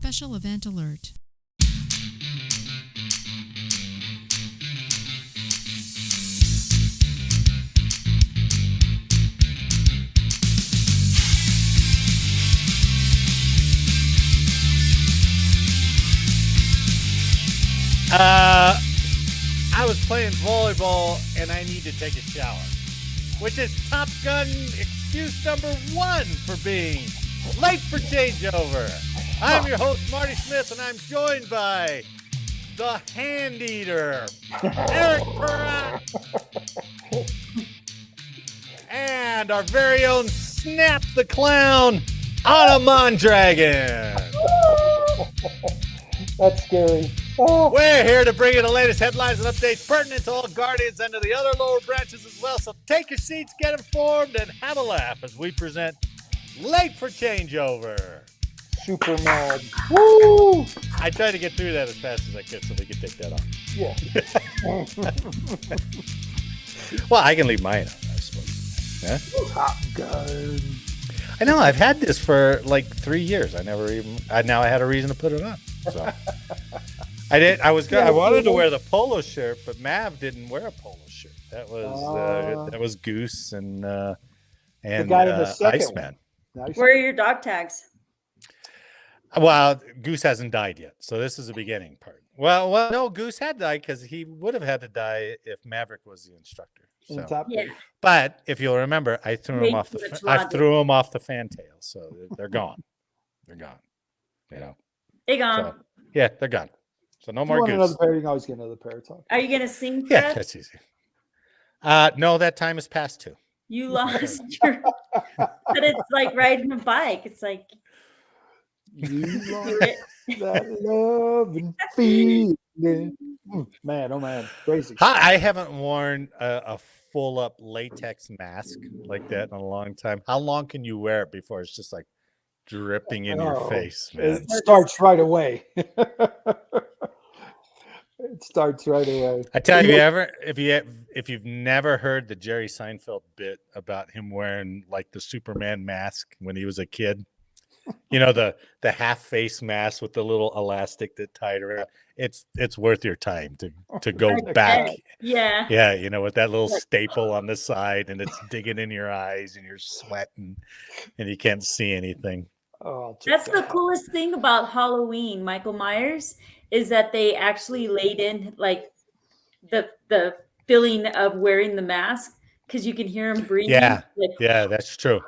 special event alert. I was playing volleyball and I need to take a shower, which is Top Gun excuse number one for being late for changeover. I'm your host, Marty Smith, and I'm joined by the Hand Eater, Eric Perrott, and our very own Snap the Clown, Anna Mondragon. That's scary. We're here to bring you the latest headlines and updates pertinent to all Guardians and to the other lower branches as well. So take your seats, get informed, and have a laugh as we present Late for Changeover. Super mad. Woo! I tried to get through that as fast as I could so they could take that off. Yeah. Well, I can leave mine on, I suppose. Yeah? Top Gun. I know. I've had this for like 3 years. Now I had a reason to put it on. So I did. I wanted to wear the polo shirt, but Mav didn't wear a polo shirt. That was Goose and the guy in the second Iceman. Where are your dog tags? Well, Goose hasn't died yet, so this is the beginning part. Well, no, Goose had died because he would have had to die if Maverick was the instructor. So. Yeah. But if you'll remember, I threw him off the fantail, so they're gone. They're gone. You know. They gone. So, yeah, they're gone. So no more you want Goose. another pair, you can always get another pair. Are you gonna sing? Yeah, Fred? that's easy. No, that time is past too. You lost your. But it's like riding a bike. It's like. You lost that love and feeling. Man, oh man, crazy. I haven't worn a full up latex mask like that in a long time. How long can you wear it before it's just like dripping in your face, man? It starts right away. It starts right away. I tell you, if you've never heard the Jerry Seinfeld bit about him wearing like the Superman mask when he was a kid, you know, the half face mask with the little elastic that tied around. It's worth your time to go back. Yeah. Yeah, you know, with that little staple on the side and it's digging in your eyes and you're sweating and you can't see anything. Oh, that's the coolest thing about Halloween, Michael Myers, is that they actually laid in like the feeling of wearing the mask because you can hear him breathing. Yeah, like, yeah, that's true.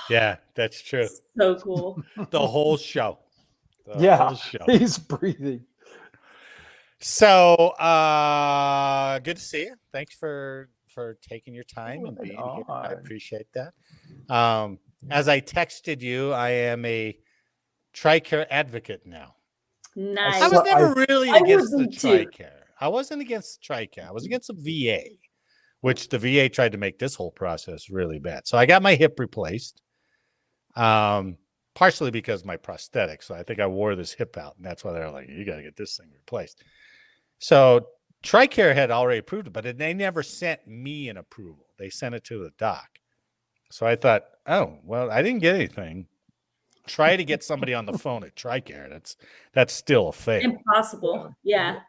Yeah, that's true. So cool. The whole show. Whole show. He's breathing. So good to see you. Thanks for taking your time and being here. I appreciate that. As I texted you, I am a TRICARE advocate now. Nice. I was never really against the TRICARE. Too. I wasn't against TRICARE. I was against the VA, which the VA tried to make this whole process really bad. So I got my hip replaced, partially because of my prosthetic. So I think I wore this hip out, and that's why they're like, you got to get this thing replaced. So TRICARE had already approved it, but they never sent me an approval. They sent it to the doc. So I thought, oh, well, I didn't get anything. Try to get somebody on the phone at TRICARE. That's still a fail. Impossible. Yeah.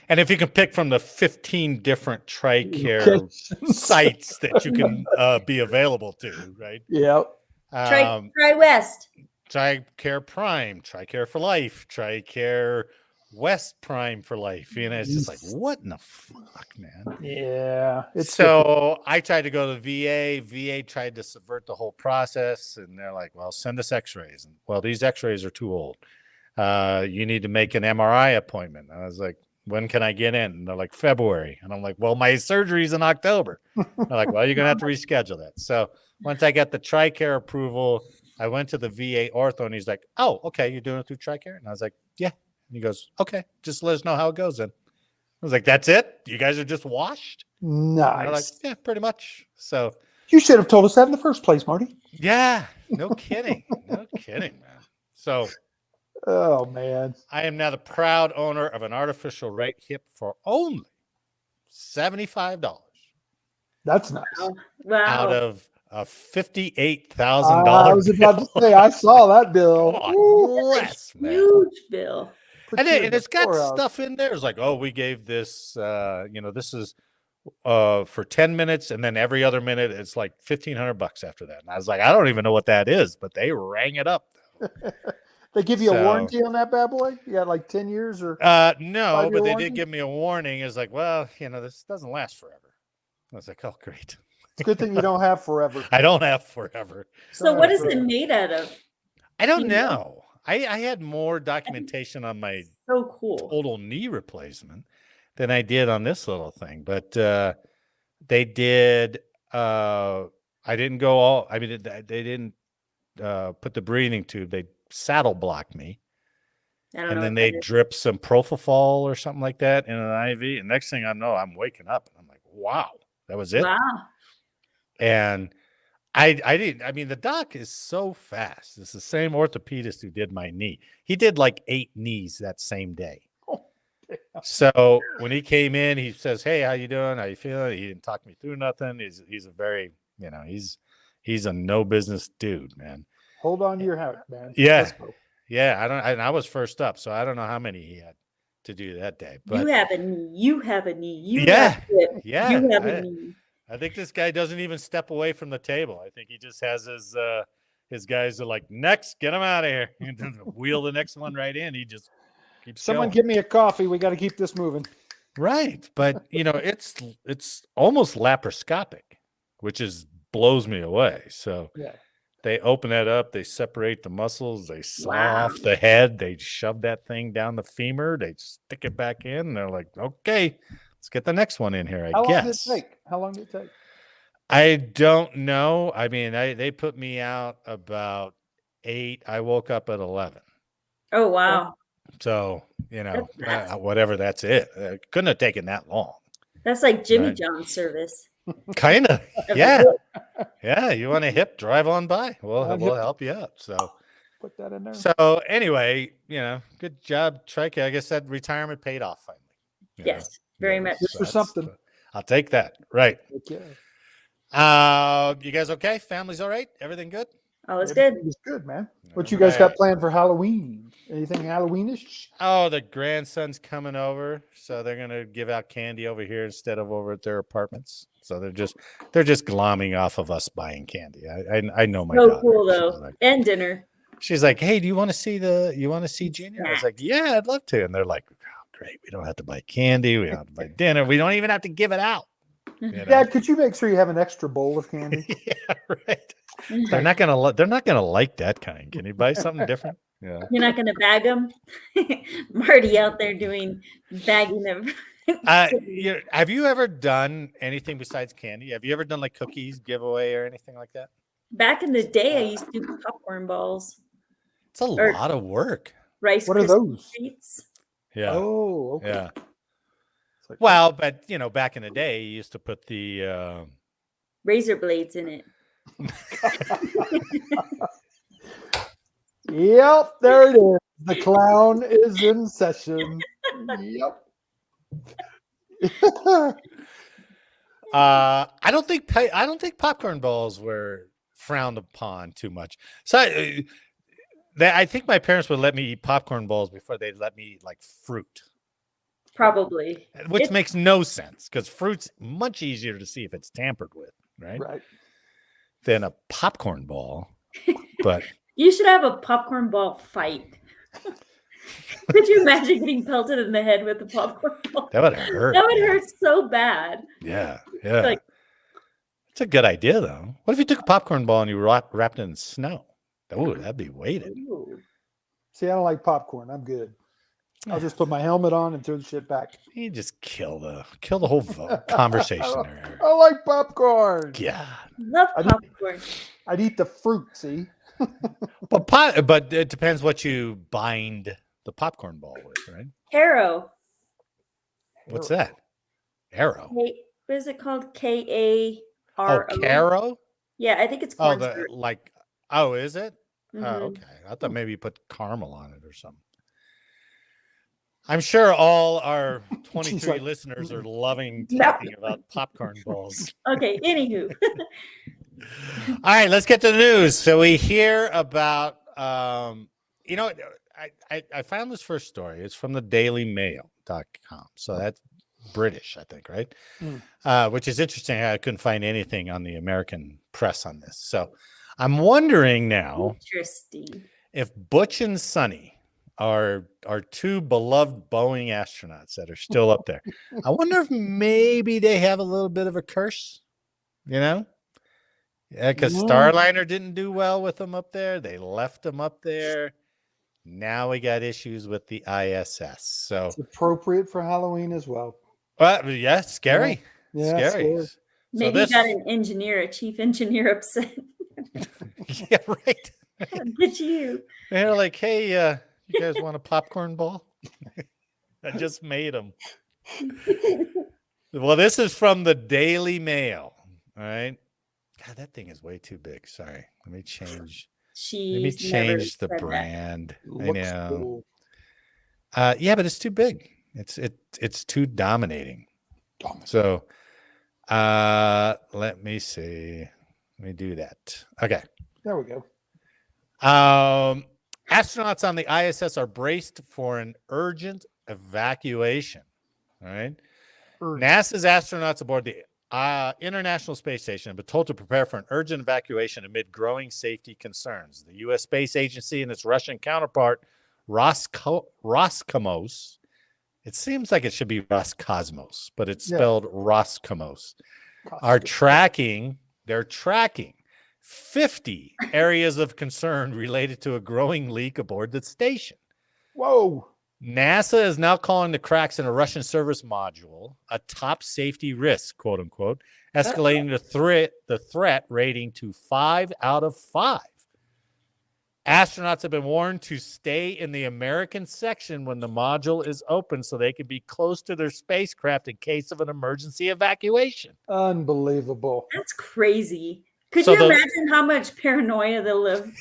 And if you can pick from the 15 different TRICARE sites that you can be available to, right? Yep. Try West. TRICARE Prime, TRICARE for Life, TRICARE West Prime for Life. You know, it's just like, what in the fuck, man? Yeah. I tried to go to the VA. VA tried to subvert the whole process, and they're like, well, send us x-rays. And, well, these x-rays are too old. You need to make an MRI appointment. And I was like, when can I get in? And they're like, February. And I'm like, well, my surgery's in October. They're like, well, you're going to have to reschedule that. So once I got the TRICARE approval, I went to the VA ortho, and he's like, oh, okay, you're doing it through TRICARE? And I was like, yeah. And he goes, okay, just let us know how it goes then. I was like, that's it? You guys are just washed? Nice. And they're like, yeah, pretty much. So you should have told us that in the first place, Marty. Yeah, no kidding. No kidding, man. So oh man. I am now the proud owner of an artificial right hip for only $75. That's nice. Wow. Out of a $58,000 I was about to say, I saw that bill. God Ooh, bless, man. Huge bill. put And, you it, in and the it's got poorhouse. stuff in there. It's like, oh, we gave this, this is for 10 minutes, and then every other minute it's like $1,500 after that. And I was like, I don't even know what that is, but they rang it up. They give you a So- warranty on that bad boy? You got like 10 years or No, 5-year but they warranty? did give me a warning. It's like, well, this doesn't last forever. I was like, oh, great. it's a good thing you don't have forever. I don't have forever. So what is Right. it made out of? I don't You know? know. I had more documentation on my So cool. total knee replacement than I did on this little thing. But they did. I didn't go all. I mean, they didn't put the breathing tube. They saddle blocked me, I don't and know. then what they that is. drip some propofol or something like that in an IV. And next thing I know, I'm waking up and I'm like, wow, that was it. Wow. And I didn't. I mean, the doc is so fast. It's the same orthopedist who did my knee. He did like 8 knees that same day. Oh, yeah. So when he came in, he says, "Hey, how you doing? How you feeling?" He didn't talk me through nothing. He's a very, he's a no business dude, man. Hold on to your hat, man. Yeah. Let's go. Yeah, I was first up, so I don't know how many he had to do that day. But You have a knee. You have a knee. You Yeah, have a hip. yeah, You have I- a knee. I think this guy doesn't even step away from the table. I think he just has his guys are like, next, get him out of here. And then wheel the next one right in. He just keeps Someone going. give me a coffee. We got to keep this moving. Right. But it's almost laparoscopic, which blows me away. So Yeah. they open that up, they separate the muscles, they saw Wow. off the head, they shove that thing down the femur, they stick it back in, and they're like, okay, let's get the next one in here, I How long guess. did it take? How long did it take? I don't know. I mean, they put me out about 8. I woke up at 11. Oh wow. So, That's fast. whatever, that's it. It couldn't have taken that long. That's like Jimmy Right. John's service. Kind of. Of the Yeah. hip. Yeah. You want a hip, drive on by. We'll Hip. help you out. So, Put that in there. so anyway, good job, Trike. I guess that retirement paid off finally. you know. Yes, very much. Just for that's- something. I'll take that. Right. Okay. You guys okay? Family's all right? Everything good? All is good. It's good, man. What you guys got planned for Halloween? Anything Halloweenish? Oh, the grandson's coming over, so they're gonna give out candy over here instead of over at their apartments. So they're just glomming off of us buying candy. I know my So daughter. cool She's though. like- And dinner. She's like, hey, do you want to see Junior? I was like, yeah, I'd love to. And they're like, oh, great, we don't have to buy candy, we don't have to buy dinner, we don't even have to give it out. Dad, could you make sure you have an extra bowl of candy? Yeah, right. They're not gonna like that kind. Can you buy something different? Yeah. You're not going to bag them. Marty out there doing bagging of. Have you ever done anything besides candy? Have you ever done like cookies giveaway or anything like that? Back in the day, I used to do popcorn balls, It's a lot of work. Rice What are Krispie those? treats. Yeah. Oh, okay. Yeah. It's like- Well, but back in the day, you used to put the Razor blades in it. Yep, there it is. The clown is in session. Yep. I don't think popcorn balls were frowned upon too much. So I think my parents would let me eat popcorn balls before they'd let me eat like fruit, Probably. which It's- makes no sense because fruit's much easier to see if it's tampered with, right? Right. Than a popcorn ball. But You should have a popcorn ball fight. Could you imagine getting pelted in the head with a popcorn ball? that would hurt. That would man. hurt so bad. Yeah, yeah. Like- It's a good idea, though. What if you took a popcorn ball and you wrapped it in snow? Oh, that'd be weighted. Ooh. See, I don't like popcorn. I'm good. I'll just put my helmet on and throw the shit back. You just kill the whole conversation there. I like popcorn. Yeah, Love I do- popcorn. I'd eat the fruit, see? but it depends what you bind the popcorn ball with, right? Harrow. What's that? Arrow. What is it called? K-A-R-O. Oh, caro. Yeah, I think it's Oh, cornstarch. Oh, is it? Oh, Mhm. okay. I thought maybe you put caramel on it or something. I'm sure all our 23 like, listeners are loving No. talking about popcorn balls. Okay, anywho. All right, let's get to the news. So we hear about, you know, I found this first story. It's from the dailymail.com. So that's British, I think, right? Which is interesting. I couldn't find anything on the American press on this. So I'm wondering now Interesting. if Butch and Sonny are two beloved Boeing astronauts that are still up there. I wonder if maybe they have a little bit of a curse, you know? Yeah, because Starliner didn't do well with them up there. They left them up there. Now we got issues with the ISS. So It's appropriate for Halloween as well. yeah, scary. Yeah, Scary. scary. Maybe you got an engineer, a chief engineer upset. Yeah, right. Did you? They're like, hey, you guys want a popcorn ball? I just made them. Well, this is from the Daily Mail. All right. God, that thing is way too big. Sorry. Let me change. Let me change the brand. I know. Cool. Yeah, but it's too big. It's too dominating. So let me see. Let me do that. Okay. There we go. Astronauts on the ISS are braced for an urgent evacuation. All right. NASA's astronauts aboard the International Space Station have been told to prepare for an urgent evacuation amid growing safety concerns. The U.S. Space Agency and its Russian counterpart, Roscosmos, it seems like it should be Roscosmos, but it's spelled Roscosmos, they're tracking 50 areas of concern related to a growing leak aboard the station. Whoa. NASA is now calling the cracks in a Russian service module a top safety risk, quote unquote, escalating the threat rating to 5 out of 5. Astronauts have been warned to stay in the American section when the module is open so they can be close to their spacecraft in case of an emergency evacuation. Unbelievable. That's crazy. Could you imagine how much paranoia they'll live?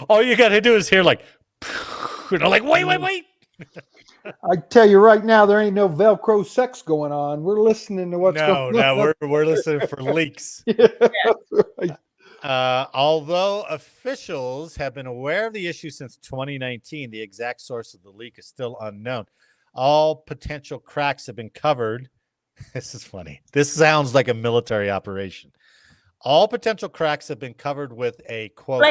All you got to do is hear like, like, wait. I tell you right now, there ain't no Velcro sex going on. We're listening to what's going on. No, we're listening for leaks. Yeah, right. Although officials have been aware of the issue since 2019, the exact source of the leak is still unknown. All potential cracks have been covered. This is funny. This sounds like a military operation. All potential cracks have been covered with a, quote,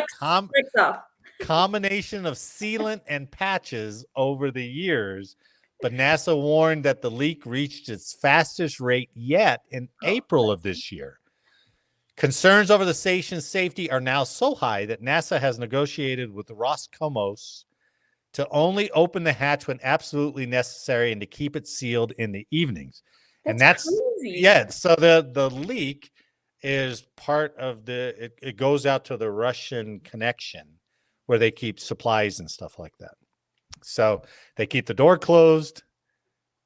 combination of sealant and patches over the years, but NASA warned that the leak reached its fastest rate yet in April of this year. Concerns over the station's safety are now so high that NASA has negotiated with Roscosmos to only open the hatch when absolutely necessary and to keep it sealed in the evenings. That's crazy. Yeah. So the leak is part of it goes out to the Russian connection where they keep supplies and stuff like that. So they keep the door closed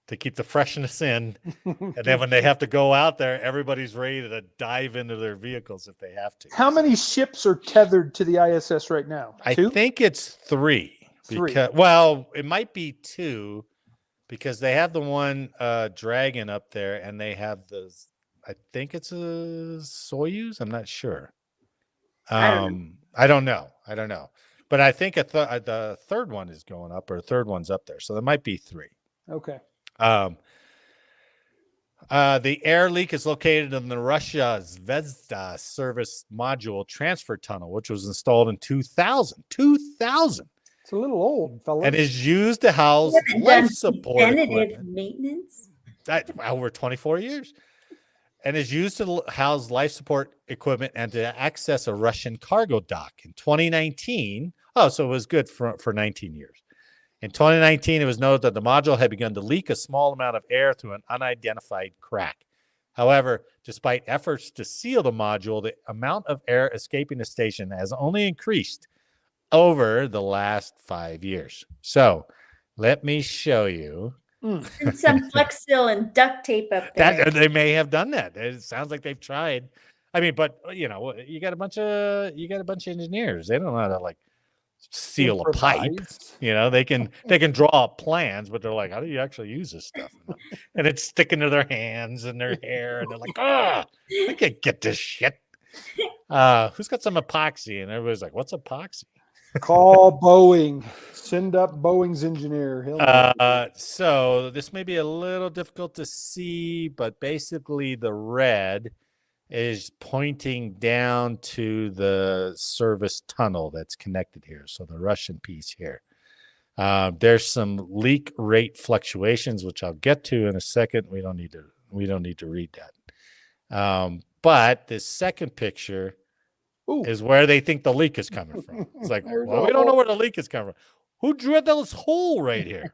to keep the freshness in. And then when they have to go out there, everybody's ready to dive into their vehicles if they have to. How many ships are tethered to the ISS right now? 2? I think it's 3. Well, it might be 2 because they have the one Dragon up there and they have I think it's a Soyuz. I'm not sure. I don't know. But I think the third one is going up, or third one's up there. So there might be 3. Okay. The air leak is located in the Russia Zvezda service module transfer tunnel, which was installed in 2000. 2000. It's a little old, fellas. And is used to house life support equipment. Maintenance? Over 24 years. And is used to house life support equipment and to access a Russian cargo dock. In 2019, so it was good for 19 years. In 2019, it was noted that the module had begun to leak a small amount of air through an unidentified crack. However, despite efforts to seal the module, the amount of air escaping the station has only increased over the last 5 years. So let me show you. And some Flex Seal and duct tape up there. They may have done that. It sounds like they've tried. I mean, but you got a bunch of engineers. They don't know how to seal a pipe. Improvise. You know, they can draw up plans, but they're like, how do you actually use this stuff? And it's sticking to their hands and their hair, and they're like, I can't get this shit. Who's got some epoxy? And everybody's like, what's epoxy? Call Boeing. Send up Boeing's engineer. He'll know. So this may be a little difficult to see, but basically the red is pointing down to the service tunnel that's connected here. So the Russian piece here. There's some leak rate fluctuations, which I'll get to in a second. We don't need to read that. But this second picture is where they think the leak is coming from. It's like, well, we don't know where the leak is coming from. Who drilled this hole right here?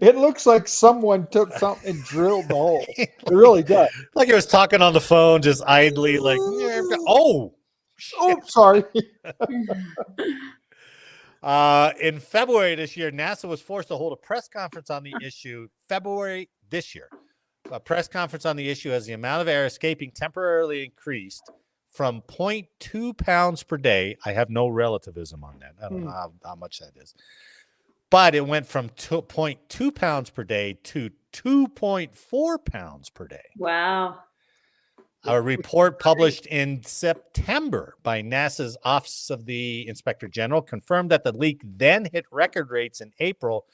It looks like someone took something and drilled the hole. It really does. Like it was talking on the phone, just idly, like, sorry. In February this year, NASA was forced to hold a press conference on the issue. February this year, a press conference on the issue as the amount of air escaping temporarily increased from 0.2 pounds per day. I have no relativism on that. I don't know how much that is. But it went from 0.2 pounds per day to 2.4 pounds per day. Wow. A report published in September by NASA's Office of the Inspector General confirmed that the leak then hit record rates in April,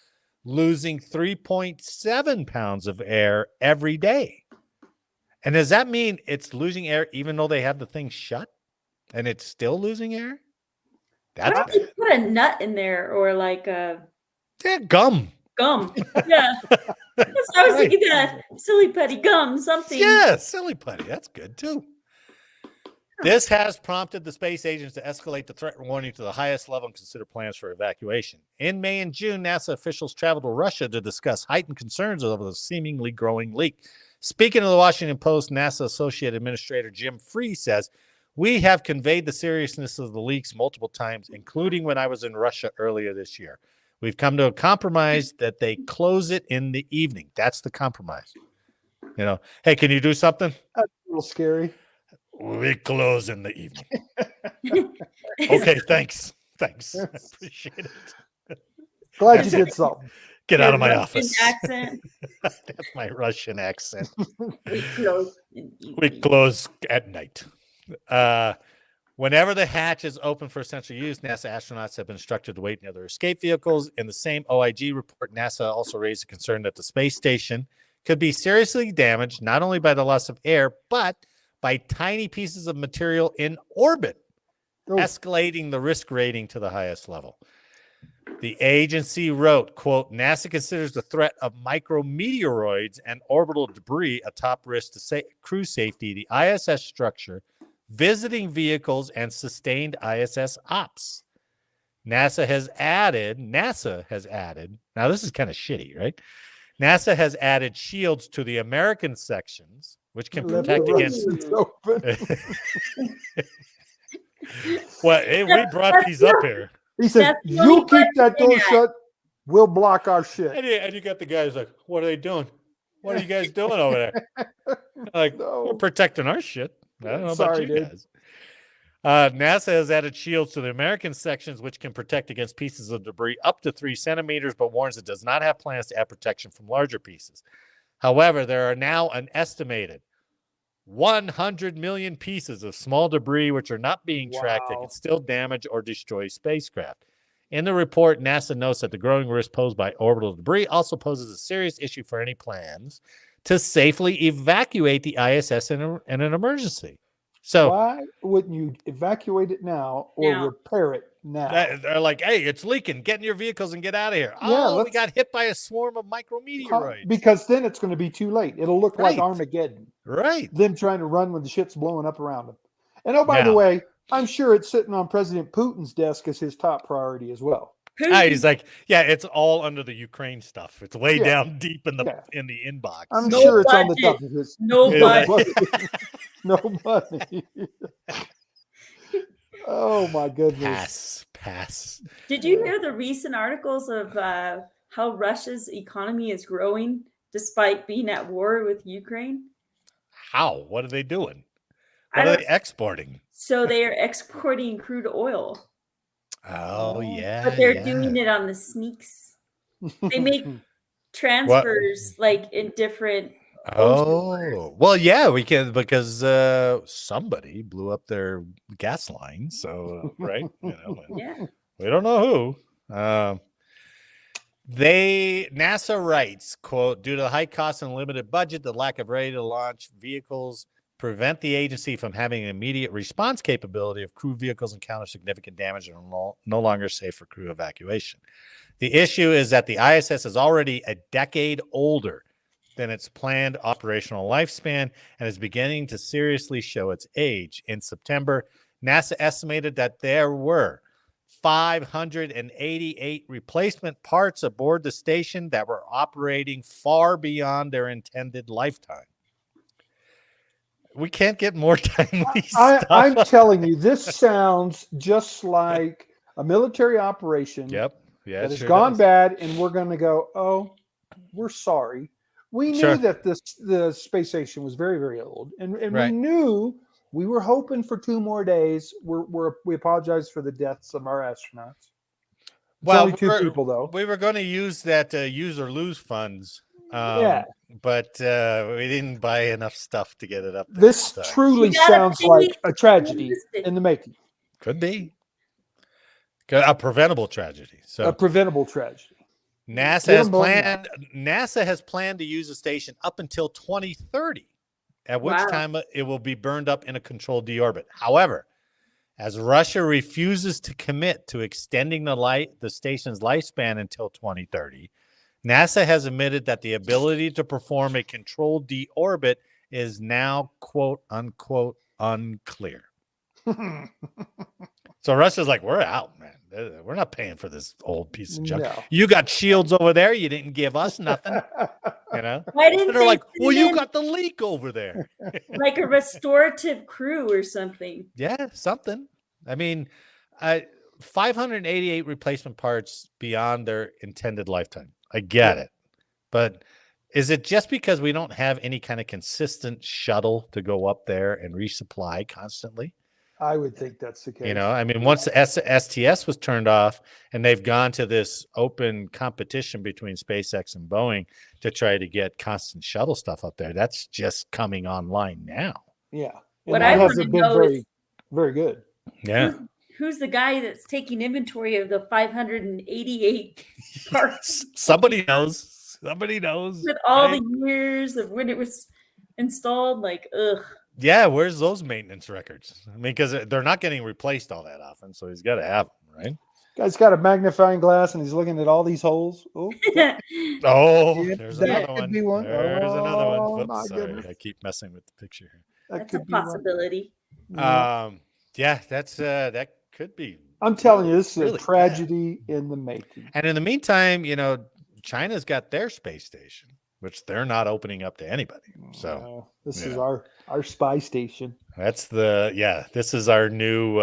losing 3.7 pounds of air every day. And does that mean it's losing air even though they have the thing shut and it's still losing air? That's Why don't you put a nut in there or like a gum. Gum. Yeah. That's what I was thinking, that silly putty gum, something. Yeah, silly putty. That's good too. This has prompted the space agents to escalate the threat warning to the highest level and consider plans for evacuation. In May and June, NASA officials traveled to Russia to discuss heightened concerns over the seemingly growing leak. Speaking to the Washington Post, NASA Associate Administrator Jim Free says, "We have conveyed the seriousness of the leaks multiple times, including when I was in Russia earlier this year. We've come to a compromise that they close it in the evening." That's the compromise. You know, hey, can you do something? That's a little scary. We close in the evening. Okay, thanks. I appreciate it. Glad you did something. Get out of my Russian office. Accent. That's my Russian accent. We We close at night. Whenever the hatch is open for essential use, NASA astronauts have been instructed to wait in other escape vehicles. In the same OIG report, NASA also raised a concern that the space station could be seriously damaged not only by the loss of air, but by tiny pieces of material in orbit, escalating the risk rating to the highest level. The agency wrote, quote, "NASA considers the threat of micrometeoroids and orbital debris a top risk to crew safety, the ISS structure, visiting vehicles, and sustained ISS ops." NASA has added, now this is kind of shitty, right? NASA has added shields to the American sections, which can protect against. Well, hey, we brought these up here. He said, "You keep that door shut, we'll block our shit." And you got the guys like, what are they doing? What are you guys doing over there? Like, we're protecting our shit. I don't know about you guys. NASA has added shields to the American sections, which can protect against pieces of debris up to 3 centimeters, but warns it does not have plans to add protection from larger pieces. However, there are now an estimated 100 million pieces of small debris which are not being tracked that can still damage or destroy spacecraft. In the report, NASA notes that the growing risk posed by orbital debris also poses a serious issue for any plans to safely evacuate the ISS in an emergency. So why wouldn't you evacuate it now or repair it now? They're like, hey, it's leaking. Get in your vehicles and get out of here. Yeah, we got hit by a swarm of micrometeoroids. Because then it's going to be too late. It'll look like Armageddon. Right. Them trying to run when the shit's blowing up around them. And oh, by the way, I'm sure it's sitting on President Putin's desk as his top priority as well. He's like, yeah, it's all under the Ukraine stuff. It's way down deep in the inbox. I'm sure it's on the top of his. No money. No money. Oh my goodness. Pass. Did you hear the recent articles of how Russia's economy is growing despite being at war with Ukraine? How? What are they doing? What are they exporting? So they are exporting crude oil. Oh yeah, but they're yeah. doing it on the sneaks. They make What? transfers like in different ocean waters. Oh well, yeah, we can because somebody blew up their gas line. So right, Yeah. we don't know who. NASA writes, quote, due to the high cost and limited budget, the lack of ready to launch vehicles prevent the agency from having an immediate response capability if crew vehicles encounter significant damage and are no longer safe for crew evacuation. The issue is that the ISS is already a decade older than its planned operational lifespan and is beginning to seriously show its age. In September, NASA estimated that there were 588 replacement parts aboard the station that were operating far beyond their intended lifetime. We can't get more timely stuff. I'm telling you, this sounds just like a military operation Yep. Yeah, that has sure gone does. bad, and we're going to go, oh, we're sorry. We knew Sure. that the space station was very, very old, and we Right. knew we were hoping for 2 more days. We apologize for the deaths of our astronauts. It's only 2 people, though. We were going to use that use or lose funds, Yeah. but we didn't buy enough stuff to get it up there. This So, truly You gotta sounds be like a tragedy realistic. in the making, could be a preventable tragedy. a So preventable tragedy. NASA Get has 'em blown planned. NASA has planned to use the station up until 2030, at which Wow. time it will be burned up in a controlled deorbit. However, as Russia refuses to commit to extending the station's lifespan until 2030, NASA has admitted that the ability to perform a controlled deorbit is now, quote unquote, unclear. So Russia's like, we're out, man. We're not paying for this old piece of junk. No. You got shields over there. You didn't give us nothing. You know? Why didn't And they're they like, send well, you in, got the leak over there. like a restorative crew or something? Yeah, something. I mean, 588 replacement parts beyond their intended lifetime. I get it. But is it just because we don't have any kind of consistent shuttle to go up there and resupply constantly? I would think that's the case. You know, I mean, once the STS was turned off and they've gone to this open competition between SpaceX and Boeing to try to get constant shuttle stuff up there, that's just coming online now. Yeah. And What that I want to hasn't been know very, is very good. Yeah. who's the guy that's taking inventory of the 588 parts Somebody knows. Somebody knows. with all right? the years of when it was installed? Like, ugh. Yeah, where's those maintenance records? I mean, because they're not getting replaced all that often, so he's got to have them, right? Guy's got a magnifying glass and he's looking at all these holes. Oh, Oh, Yep, there's that another could one. be one. There's another Oh, one. my Whoops, sorry, goodness. I keep messing with the picture here. that That's a could be one. possibility. Yeah. Yeah, that's that could be. I'm telling you, this is really a bad. tragedy in the making. And in the meantime, you know, China's got their space station, which they're not opening up to anybody. So This is yeah. our spy station. that's this is our new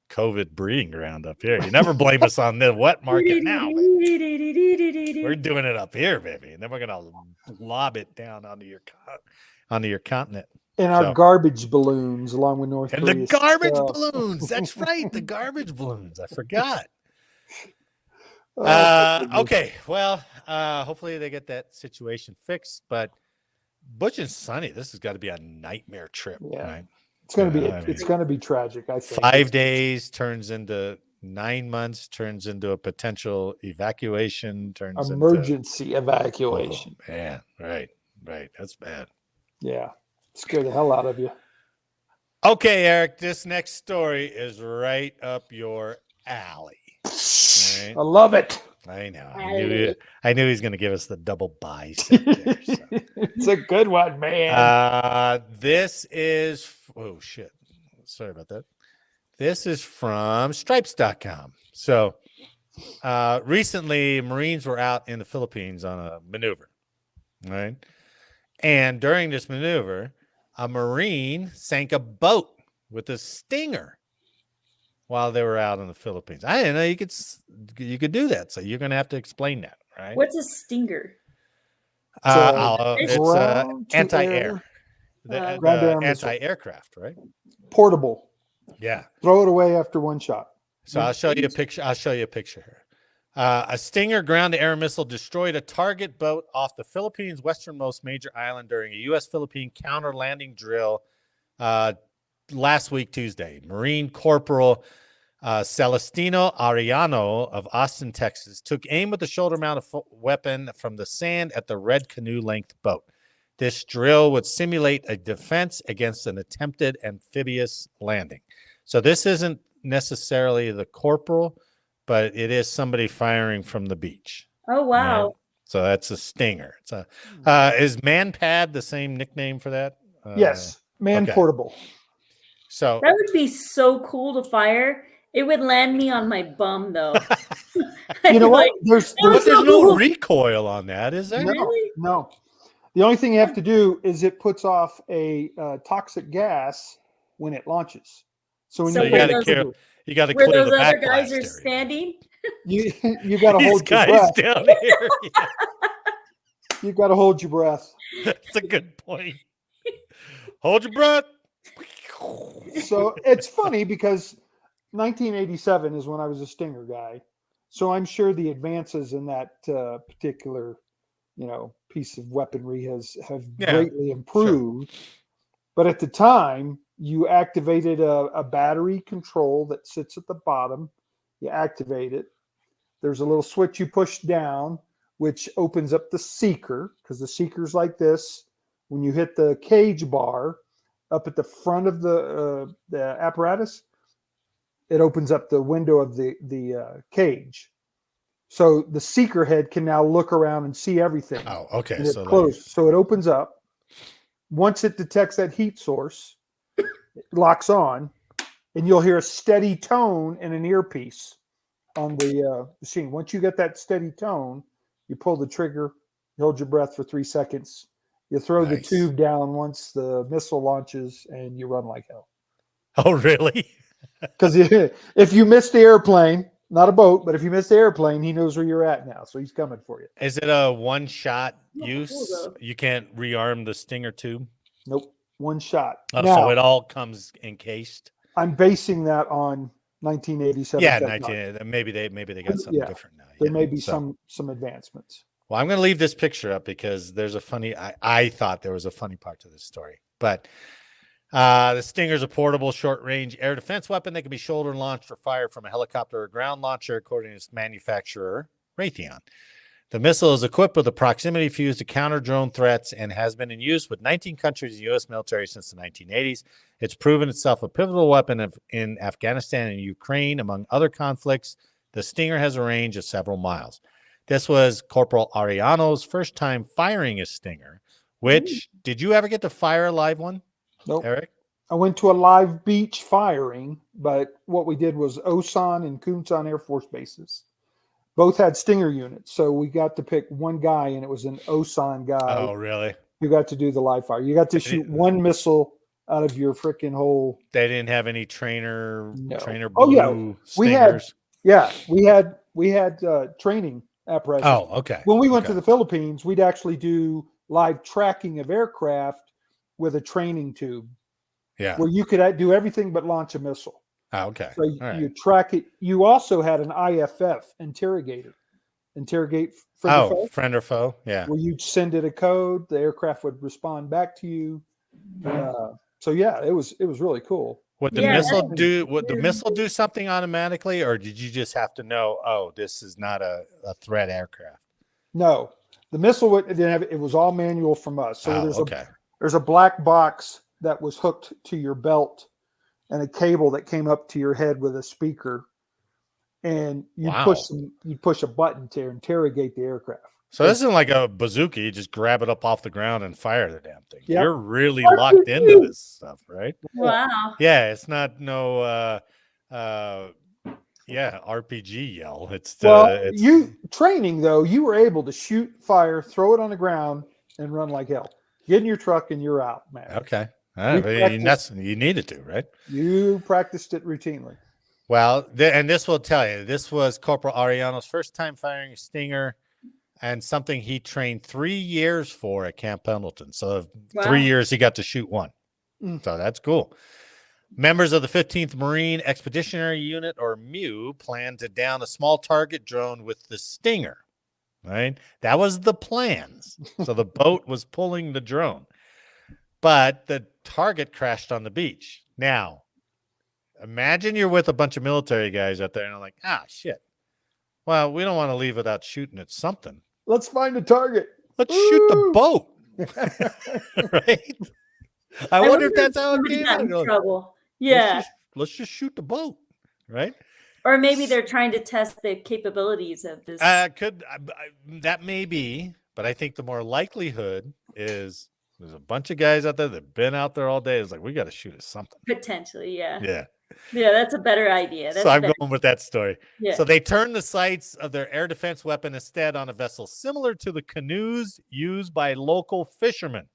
COVID breeding ground up here. You never blame us on the wet market now, but we're doing it up here, baby. And then we're gonna lob it down onto your continent. And our So- garbage balloons along with North And the Korea. garbage stuff. balloons. That's right, the garbage balloons. I forgot. Oh, my goodness. Okay, well, hopefully they get that situation fixed. But Butch and Sonny, this has got to be a nightmare trip, Yeah. right? It's going to be I mean- it's going to be tragic, I think. 5 days turns into 9 months, turns into a potential evacuation, turns Emergency evacuation. into man, right. That's bad. Yeah. Scare the hell out of you. Okay, Eric, this next story is right up your alley. Right? I love it. I know. Alley. I knew he was going to give us the double bicep there. So. It's a good one, man. This is oh shit. Sorry about that. This is from stripes.com. So recently Marines were out in the Philippines on a maneuver. Right. And during this maneuver, a Marine sank a boat with a stinger while they were out in the Philippines. I didn't know you could do that. So you're going to have to explain that, right? What's a stinger? It's ground to anti-air. air. Ground to air missile. Anti-aircraft, right? Portable. Yeah. Throw it away after one shot. So I'll show you a picture. I'll show you a picture here. A Stinger ground-to-air missile destroyed a target boat off the Philippines' westernmost major island during a U.S.-Philippine counter-landing drill last week, Tuesday. Marine Corporal Celestino Arellano of Austin, Texas, took aim with the shoulder-mounted weapon from the sand at the red canoe-length boat. This drill would simulate a defense against an attempted amphibious landing. So this isn't necessarily the corporal, but it is somebody firing from the beach. Oh, wow. Right? So that's a Stinger. It's a is Manpad the same nickname for that? Yes, man okay. portable. So that would be so cool to fire. It would land me on my bum, though. You know what? There's there's no cool. recoil on that, is there? Really? No. The only thing you have to do is it puts off a toxic gas when it launches. So when So you pull got the to trigger, you got to Where clear those the other back guys are blast area. standing? you got to These hold your guys breath. down here. Yeah. You got to hold your breath. That's a good point. Hold your breath. So it's funny because 1987 is when I was a Stinger guy. So I'm sure the advances in that particular, piece of weaponry have greatly improved. Sure. But at the time, you activated a battery control that sits at the bottom. You activate it. There's a little switch you push down, which opens up the seeker, because the seeker's like this. When you hit the cage bar up at the front of the apparatus, it opens up the window of the cage. So the seeker head can now look around and see everything. Oh, okay. And it's closed. So it opens up. Once it detects that heat source, it locks on, and you'll hear a steady tone in an earpiece on the machine. Once you get that steady tone, you pull the trigger, you hold your breath for 3 seconds, you throw the tube down once the missile launches, and you run like hell. Oh, really? Because if you miss the airplane, not a boat, but if you miss the airplane, he knows where you're at now, so he's coming for you. Is it a one-shot use? Cool, you can't rearm the Stinger tube? Nope, one shot. Oh, now, so it all comes encased? I'm basing that on 1987. Yeah, maybe they got something different now. There may be some advancements. Well, I'm going to leave this picture up because there's a funny. I thought there was a funny part to this story, but the Stinger is a portable, short-range air defense weapon that can be shoulder launched or fired from a helicopter or ground launcher, according to its manufacturer, Raytheon. The missile is equipped with a proximity fuse to counter drone threats and has been in use with 19 countries in the U.S. military since the 1980s. It's proven itself a pivotal weapon in Afghanistan and Ukraine, among other conflicts. The Stinger has a range of several miles. This was Corporal Arellano's first time firing a Stinger, which, did you ever get to fire a live one? Nope. Eric? I went to a live beach firing, but what we did was Osan and Kunsan Air Force bases. Both had Stinger units, so we got to pick one guy, and it was an Osan guy. Oh, really? You got to do the live fire. You got to shoot one missile out of your freaking whole. They didn't have any trainer blue Stingers? We had training apparatus. Oh, okay. When we went to the Philippines, we'd actually do live tracking of aircraft with a training tube. Yeah. Where you could do everything but launch a missile. Oh, okay. So you track it. You also had an IFF interrogate friend or foe. Yeah. Where you'd send it a code, the aircraft would respond back to you. So yeah, it was really cool. Would the missile do something automatically, or did you just have to know, oh, this is not a threat aircraft? No, the missile didn't have it was all manual from us. So there's a black box that was hooked to your belt and a cable that came up to your head with a speaker, and you push a button to interrogate the aircraft. So this isn't like a bazooka. You just grab it up off the ground and fire the damn thing. Yep. You're really locked into this stuff, right? Wow. Yeah, it's not no RPG yell. It's training though, you were able to shoot, fire, throw it on the ground, and run like hell. Get in your truck and you're out, man. Okay. You needed to, right? You practiced it routinely. Well, and this will tell you, this was Corporal Arellano's first time firing a Stinger, and something he trained 3 years for at Camp Pendleton. So 3 years he got to shoot one. So that's cool. Members of the 15th Marine Expeditionary Unit, or MEU, planned to down a small target drone with the Stinger. Right? That was the plans. So the boat was pulling the drone, but the target crashed on the beach. Now, imagine you're with a bunch of military guys out there and they're like, shit. Well, we don't want to leave without shooting at something. Let's find a target. Let's shoot the boat. Right? I wonder if that's how it somebody came got out. in Like, trouble. Yeah. let's just shoot the boat. Right? Or maybe they're trying to test the capabilities of this. That may be, but I think the more likelihood is there's a bunch of guys out there that've been out there all day. It's like, we got to shoot at something. Potentially, yeah. Yeah. Yeah, that's a better idea. That's So I'm better. going with that story. Yeah. So they turned the sights of their air defense weapon instead on a vessel similar to the canoes used by local fishermen.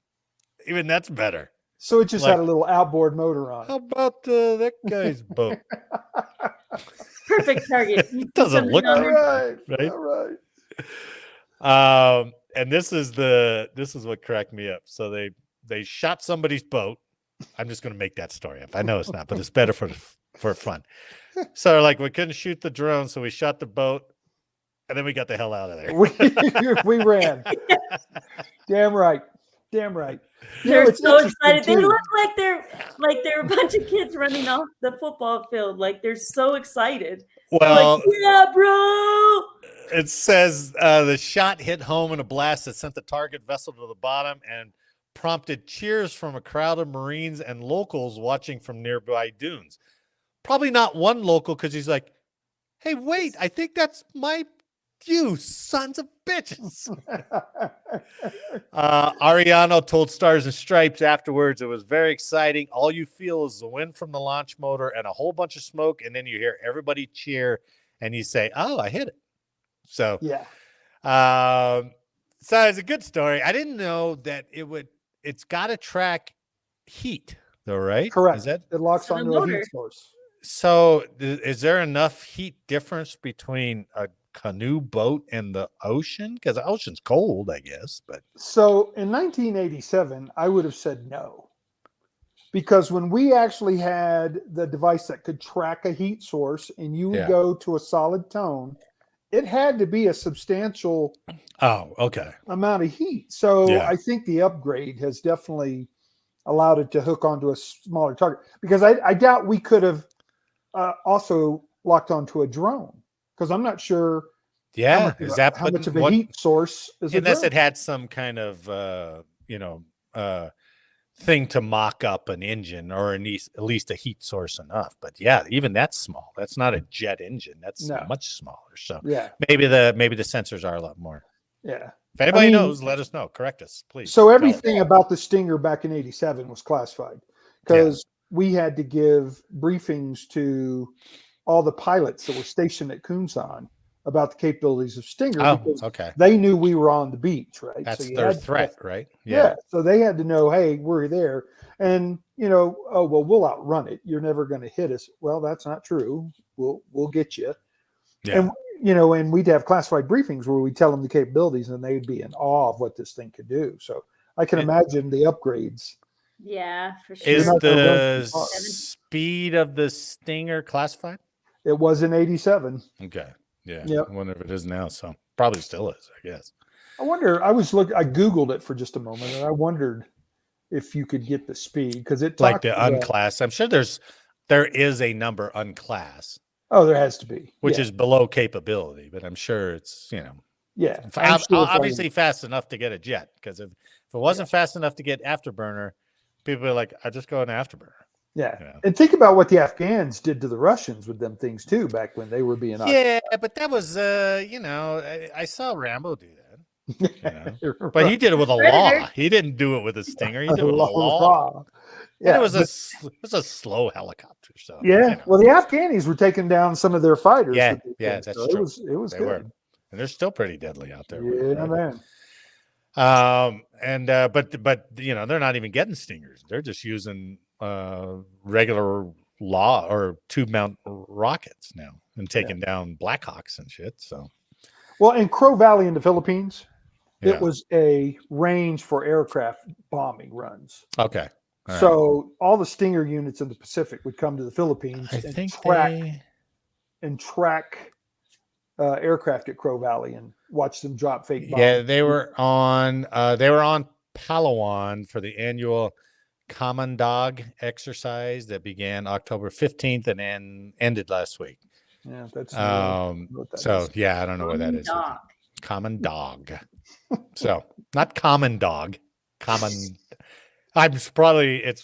Even that's better. So it just had a little outboard motor on How it. about that guy's boat? Perfect target. It doesn't look All good, right. right? All right. And this is what cracked me up. So they shot somebody's boat. I'm just going to make that story up. I know it's not, but it's better for fun. So like, we couldn't shoot the drone, so we shot the boat, and then we got the hell out of there. We ran. Damn right. Damn right. You know, They're it's so interesting, excited. They too. look like they're a bunch of kids running off the football field. Like they're so excited. Well, Like, yeah, bro. it says the shot hit home in a blast that sent the target vessel to the bottom and prompted cheers from a crowd of Marines and locals watching from nearby dunes. Probably not one local, because he's like, hey, wait, I think that's you sons of bitches. Ariano told Stars and Stripes afterwards, it was very exciting. All you feel is the wind from the launch motor and a whole bunch of smoke, and then you hear everybody cheer, and you say, oh, I hit it. So, Yeah. so it's a good story. I didn't know that it's got to track heat, though, right? Correct. Is that It locks So the onto a motor. heat source. so? Is there enough heat difference between a canoe boat and the ocean? Because the ocean's cold, I guess. But So in 1987, I would have said no. Because when we actually had the device that could track a heat source and you would Yeah. go to a solid tone, it had to be a substantial oh, okay, amount of heat. So Yeah. I think the upgrade has definitely allowed it to hook onto a smaller target. Because I doubt we could have also locked onto a drone. Because I'm not sure yeah. Is that how much of a what, heat source is a unless drone. it had some kind of thing to mock up an engine, or at least a heat source enough. But yeah, even that's small. That's not a jet engine. That's No. much smaller. So Yeah, maybe the sensors are a lot more. yeah. If anybody mean- knows, let us know. Correct us, please. So Tell us. everything about the Stinger back in 87 was classified because we had to give briefings to all the pilots that were stationed at Kunsan about the capabilities of Stinger Oh, because okay. they knew we were on the beach, right? That's you their had to- threat, right? Yeah. So they had to know, hey, we're there. And, oh, well, we'll outrun it. You're never going to hit us. Well, that's not true. We'll get you. Yeah. And, and we'd have classified briefings where we tell them the capabilities and they'd be in awe of what this thing could do. So I can imagine the upgrades. Yeah, for sure. Is You're not gonna run the too far. speed of the Stinger classified? It was in 87. Okay. Yeah. Yep. I wonder if it is now. So probably still is, I guess. I wonder, I Googled it for just a moment and I wondered if you could get the speed because it Like talked the about- unclass. I'm sure there is a number unclass, Oh, there has to be. which Yeah. is below capability, but I'm sure it's, Yeah. Ob- I'm sure if I- obviously fast enough to get a jet. Because if it wasn't fast enough to get afterburner, people are like, I just go an afterburner. Yeah. Yeah. And think about what the Afghans did to the Russians with them things too back when they were being Yeah, but that was, I saw Rambo do that. But he did it with a Predator. law. He didn't do it with a Stinger. He did it with a law. Yeah, And it was a slow helicopter. So yeah. Well, the Afghanis were taking down some of their fighters. Yeah, with these yeah, things, that's so true. It was They good. were. And they're still pretty deadly out there. with it, Yeah, right? man. But they're not even getting Stingers. They're just using regular law or tube mount rockets now and taking down Blackhawks and shit. So Well, in Crow Valley in the Philippines, yeah. it was a range for aircraft bombing runs. Okay. right. So all the Stinger units in the Pacific would come to the Philippines I and think track aircraft at Crow Valley and watch them drop fake bombs. yeah, they were on Palawan for the annual Common Dog exercise that began October 15th and ended last week. Yeah, that's new. I don't know what that is. Yeah, I don't know where that is. Dog. Common Dog. So not common dog, common. It's probably Is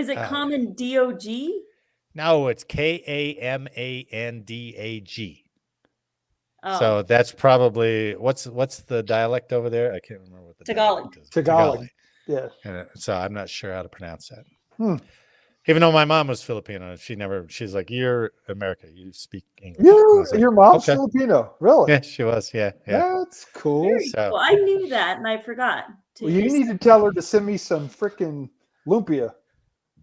it common DOG? no, it's KAMANDAG. Oh, So that's probably what's the dialect over there? I can't remember what the Tagalog. dialect is. Tagalog. Yeah. And so I'm not sure how to pronounce that. Hmm. Even though my mom was Filipino, she's like, "You're America. You speak English." And I was like, Your mom's okay. Filipino, really? Yeah, she was. Yeah. That's cool. very So- cool. I knew that and I forgot. Well, you need to tell her to send me some freaking lumpia.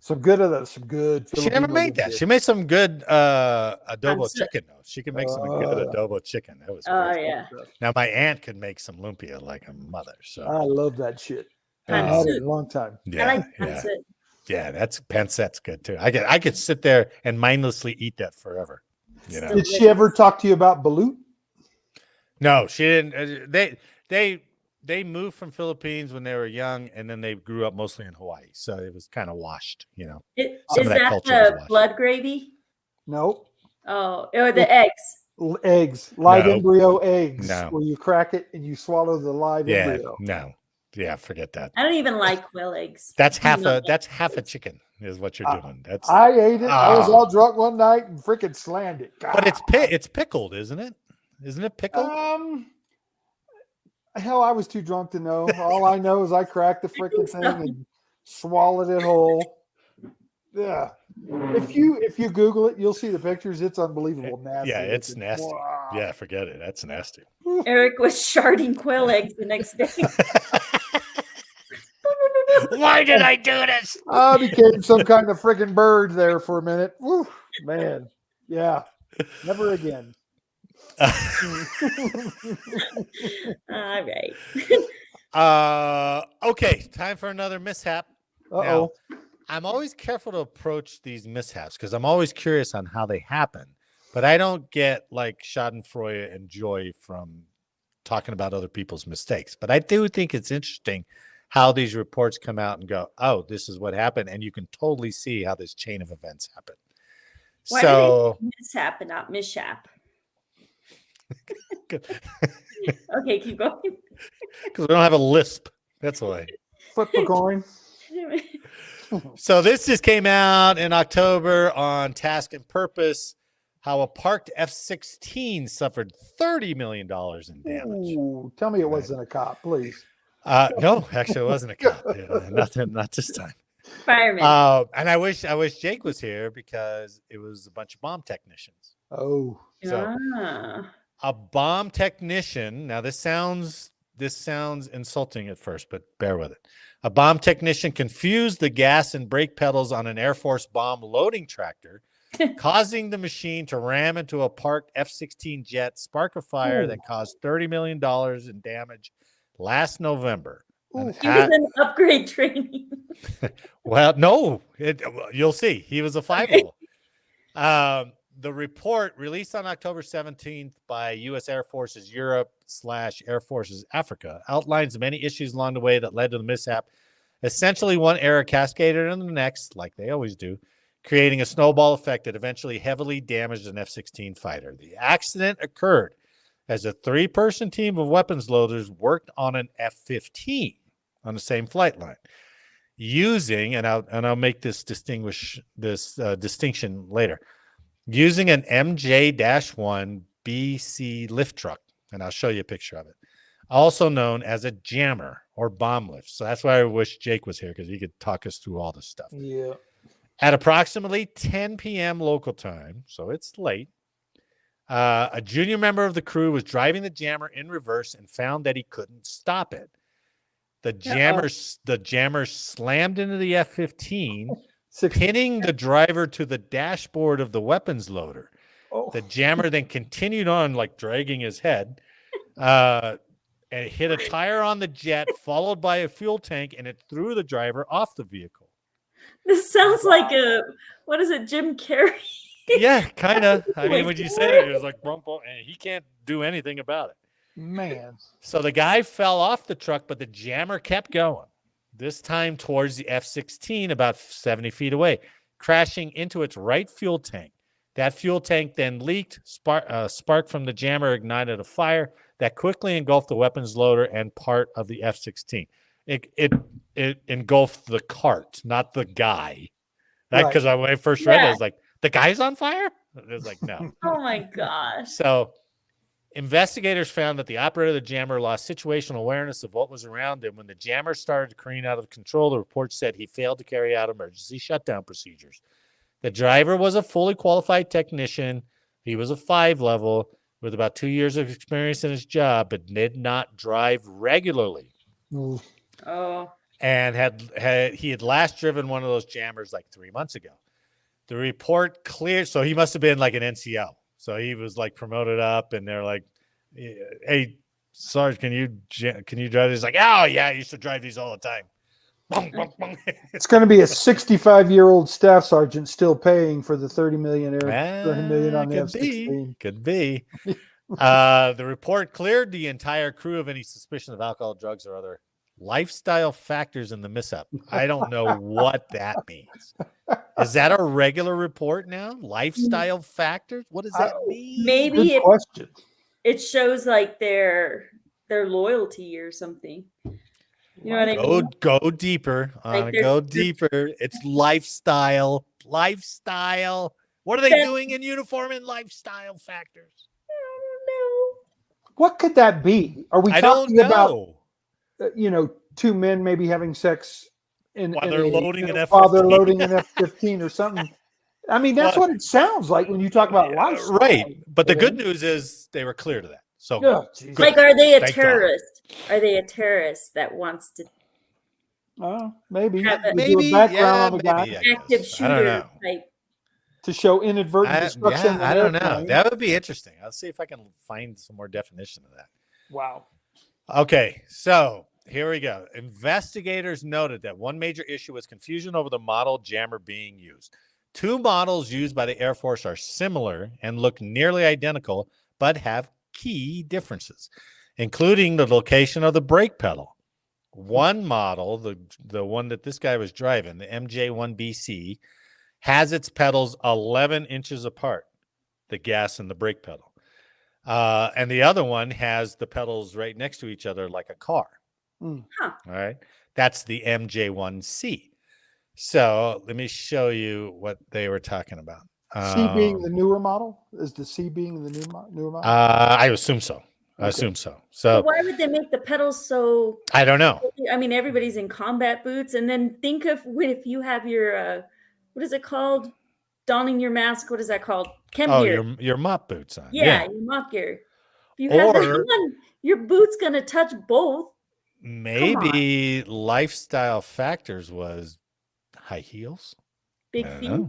Some good She never Filipino made that. lumpia. She made some good adobo Pancit. chicken though. She could make some good adobo chicken. That was Oh, great. yeah. Now my aunt could make some lumpia like a mother. So I love that shit. I Pancit. had it in a long time. yeah, I like yeah, pancit. yeah. That's pancet's good too. I could sit there and mindlessly eat that forever. You know. Did she ever talk to you about balut? No, she didn't. They moved from Philippines when they were young, and then they grew up mostly in Hawaii. So it was kind of washed. You know. Some Is of that that culture was the washed. blood gravy? No. Oh, or the eggs? Eggs, live No. embryo eggs, No. where you crack it and you swallow the live Yeah. embryo. No. Yeah. Forget that. I don't even like quail eggs. That's I half love a chicken is what you're doing. That's I ate it. I was Ah. all drunk one night and freaking slammed it. but it's pickled, isn't it? Isn't it pickled? Hell, I was too drunk to know. All I know is I cracked the freaking so. thing and swallowed it whole. Yeah. If you Google it, you'll see the pictures. It's unbelievable nasty. Yeah, it's looking. nasty. Wow. Yeah, forget it. That's nasty. Eric was sharding quail eggs the next day. Why did I do this? I became some kind of freaking bird there for a minute. Woo, man. Yeah. Never again. All right. Okay, time for another mishap. Uh-oh. I'm always careful to approach these mishaps because I'm always curious on how they happen, but I don't get like schadenfreude and joy from talking about other people's mistakes. But I do think it's interesting how these reports come out and go, "Oh, this is what happened," and you can totally see how this chain of events happened. Why So do they mishap and not mishap? Okay, keep going. because we don't have a lisp, that's why. Flip a coin. So this just came out in October on Task and Purpose, how a parked F-16 suffered $30 million in damage. Ooh, tell me it wasn't a cop, please. No, actually, it wasn't a cop. Not this time. Fireman. And I wish Jake was here because it was a bunch of bomb technicians. Oh. So a bomb technician. Now this sounds insulting at first, but bear with it. A bomb technician confused the gas and brake pedals on an Air Force bomb loading tractor, causing the machine to ram into a parked F-16 jet, spark a fire that caused $30 million in damage last November. Ooh. He was in upgrade training. Well, no, you'll see. He was a 5-0. The report released on October 17th by U.S. Air Forces Europe / Air Forces Africa outlines many issues along the way that led to the mishap. Essentially, one error cascaded into the next, like they always do, creating a snowball effect that eventually heavily damaged an F-16 fighter. The accident occurred as a 3-person team of weapons loaders worked on an F-15 on the same flight line, using, and I'll make this distinction later, using an MJ-1 BC lift truck, and I'll show you a picture of it, also known as a jammer or bomb lift. So that's why I wish Jake was here, because he could talk us through all this stuff. Yeah. At approximately 10 p.m. local time, so it's late, a junior member of the crew was driving the jammer in reverse and found that he couldn't stop it. The jammer slammed into the F-15, pinning the driver to the dashboard of the weapons loader. Oh. The jammer then continued on, like dragging his head, and it hit a tire on the jet, followed by a fuel tank, and it threw the driver off the vehicle. This sounds like what is it, Jim Carrey? Yeah, kind of. I mean, Like, when you say it, it was like, bump, and he can't do anything about it. Man. So the guy fell off the truck, but the jammer kept going, this time towards the F-16 about 70 feet away, crashing into its right fuel tank. That fuel tank then leaked, spark from the jammer ignited a fire that quickly engulfed the weapons loader and part of the F-16. It engulfed the cart, not the guy. Because when I first read it, I was like, the guy's on fire? It was like, no. Oh my gosh. So investigators found that the operator of the jammer lost situational awareness of what was around him. When the jammer started to careen out of control, the report said he failed to carry out emergency shutdown procedures. The driver was a fully qualified technician. He was a 5 level with about 2 years of experience in his job, but did not drive regularly. Oh. And he had last driven one of those jammers like 3 months ago. The report cleared, so he must have been like an NCO. So he was like promoted up, and they're like, "Hey, Sarge, can you drive?" He's like, "Oh yeah, I used to drive these all the time." It's going to be a 65-year-old staff sergeant still paying for the 30 million on the F-16. Could be. The report cleared the entire crew of any suspicion of alcohol, drugs, or other lifestyle factors in the mishap. I don't know what that means. Is that a regular report now? Lifestyle factors? What does that mean? Maybe question. It shows like their loyalty or something. You know what I mean? Go deeper. Go deeper. It's lifestyle. Lifestyle. What are they doing in uniform and lifestyle factors? I don't know. What could that be? Are we talking about, 2 men maybe having sex while they're loading an F-15? While they're loading an F-15 or something? I mean, that's what it sounds like when you talk about lifestyle. Right. But the good news is they were clear to that. So, like, are they a terrorist? Are they a terrorist that wants to? Maybe. Maybe. Background on the guy. Active shooter type. To show inadvertent destruction. I don't know. That would be interesting. I'll see if I can find some more definition of that. Wow. Okay. So here we go. Investigators noted that one major issue was confusion over the model jammer being used. 2 models used by the Air Force are similar and look nearly identical, but have key differences, including the location of the brake pedal. One model, the one that this guy was driving, the MJ-1BC, has its pedals 11 inches apart, the gas and the brake pedal. And the other one has the pedals right next to each other like a car. All right. That's the MJ-1C. So let me show you what they were talking about. C being the newer model? Is the C being the newer model? I assume so. I assume so. So why would they make the pedals so? I don't know. I mean, everybody's in combat boots, and then think of if you have your what is it called? Donning your mask. What is that called? Chem gear. Your mop boots on. Yeah, your mop gear. If you have that on, your boot's gonna touch both. Maybe lifestyle factors was high heels. Big feet.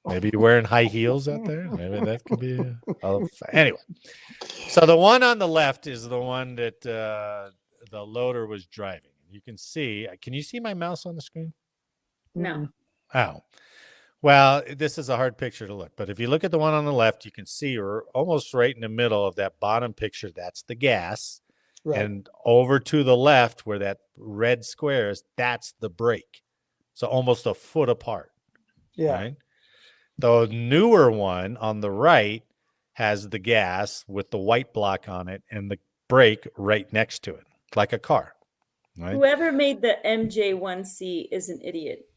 Maybe you're wearing high heels out there. Maybe that could be. Anyway, so the one on the left is the one that the loader was driving. You can see. Can you see my mouse on the screen? No. Oh. Well, this is a hard picture to look. But if you look at the one on the left, you can see we're almost right in the middle of that bottom picture. That's the gas. Right. And over to the left where that red square is, that's the brake. So almost a foot apart. Yeah. Right? The newer one on the right has the gas with the white block on it and the brake right next to it, like a car. Right? Whoever made the MJ-1C is an idiot.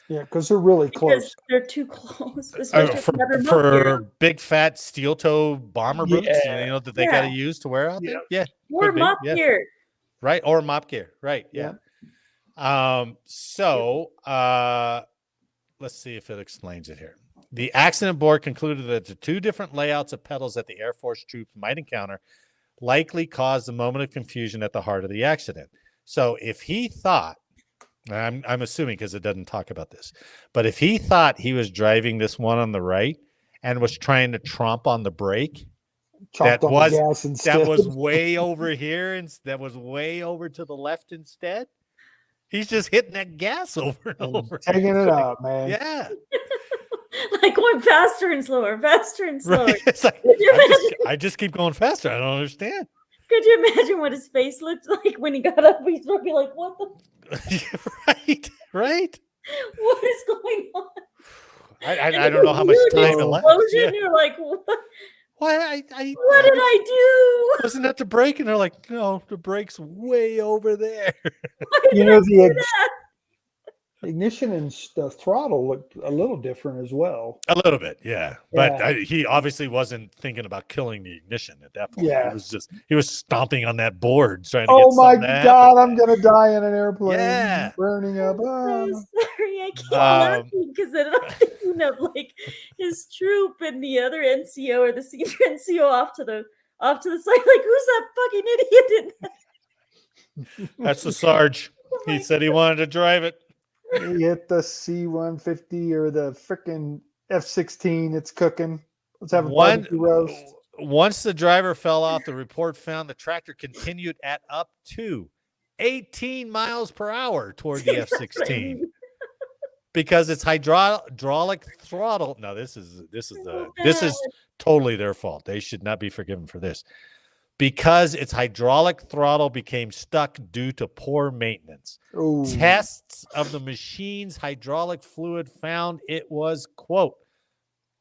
Yeah, because they're really close. They're too close. For big fat steel toe bomber boots, that they got to use to wear out there. Yeah, or mop gear. Right, or mop gear. Right. Yeah. So let's see if it explains it here. The accident board concluded that the 2 different layouts of pedals that the Air Force troops might encounter likely caused a moment of confusion at the heart of the accident. So if he thought, I'm assuming because it doesn't talk about this, but if he thought he was driving this one on the right and was trying to tromp on the brake, Chopped on the gas instead. that was way over here, and that was way over to the left instead. He's just hitting that gas over and and over. taking It's it like, out, man. Yeah. Like going faster and slower, faster and slower. Right. It's like, Could you imagine? I just keep going faster. I don't understand. Could you imagine what his face looked like when he got up? He's probably like, "What the? Right. What is going on?" I don't know how much Huge time it left. explosion. Yeah. You're like, "What? Why? What did I do?" Wasn't that the brake? And they're like, no, the brake's way over there. You know, the ignition and the throttle looked a little different as well. A little bit, yeah. But Yeah. he obviously wasn't thinking about killing the ignition at that point. Yeah. He was stomping on that board trying to Oh get my something to God, happen. I'm gonna die in an airplane. Yeah. Burning up. I'm so sorry. I keep Um, laughing because then I'm thinking of like his troop and the other NCO or the senior NCO off to the side. Like, who's that fucking idiot? That's the Sarge. Oh my He said he wanted to drive it. He hit the C-150 or the freaking F-16. It's cooking. Let's have a barbecue roast. Once the driver fell off, the report found the tractor continued at up to 18 miles per hour toward the F-16 because its hydraulic throttle. No, this is totally their fault. They should not be forgiven for this. Because its hydraulic throttle became stuck due to poor maintenance. Ooh. Tests of the machine's hydraulic fluid found it was, quote,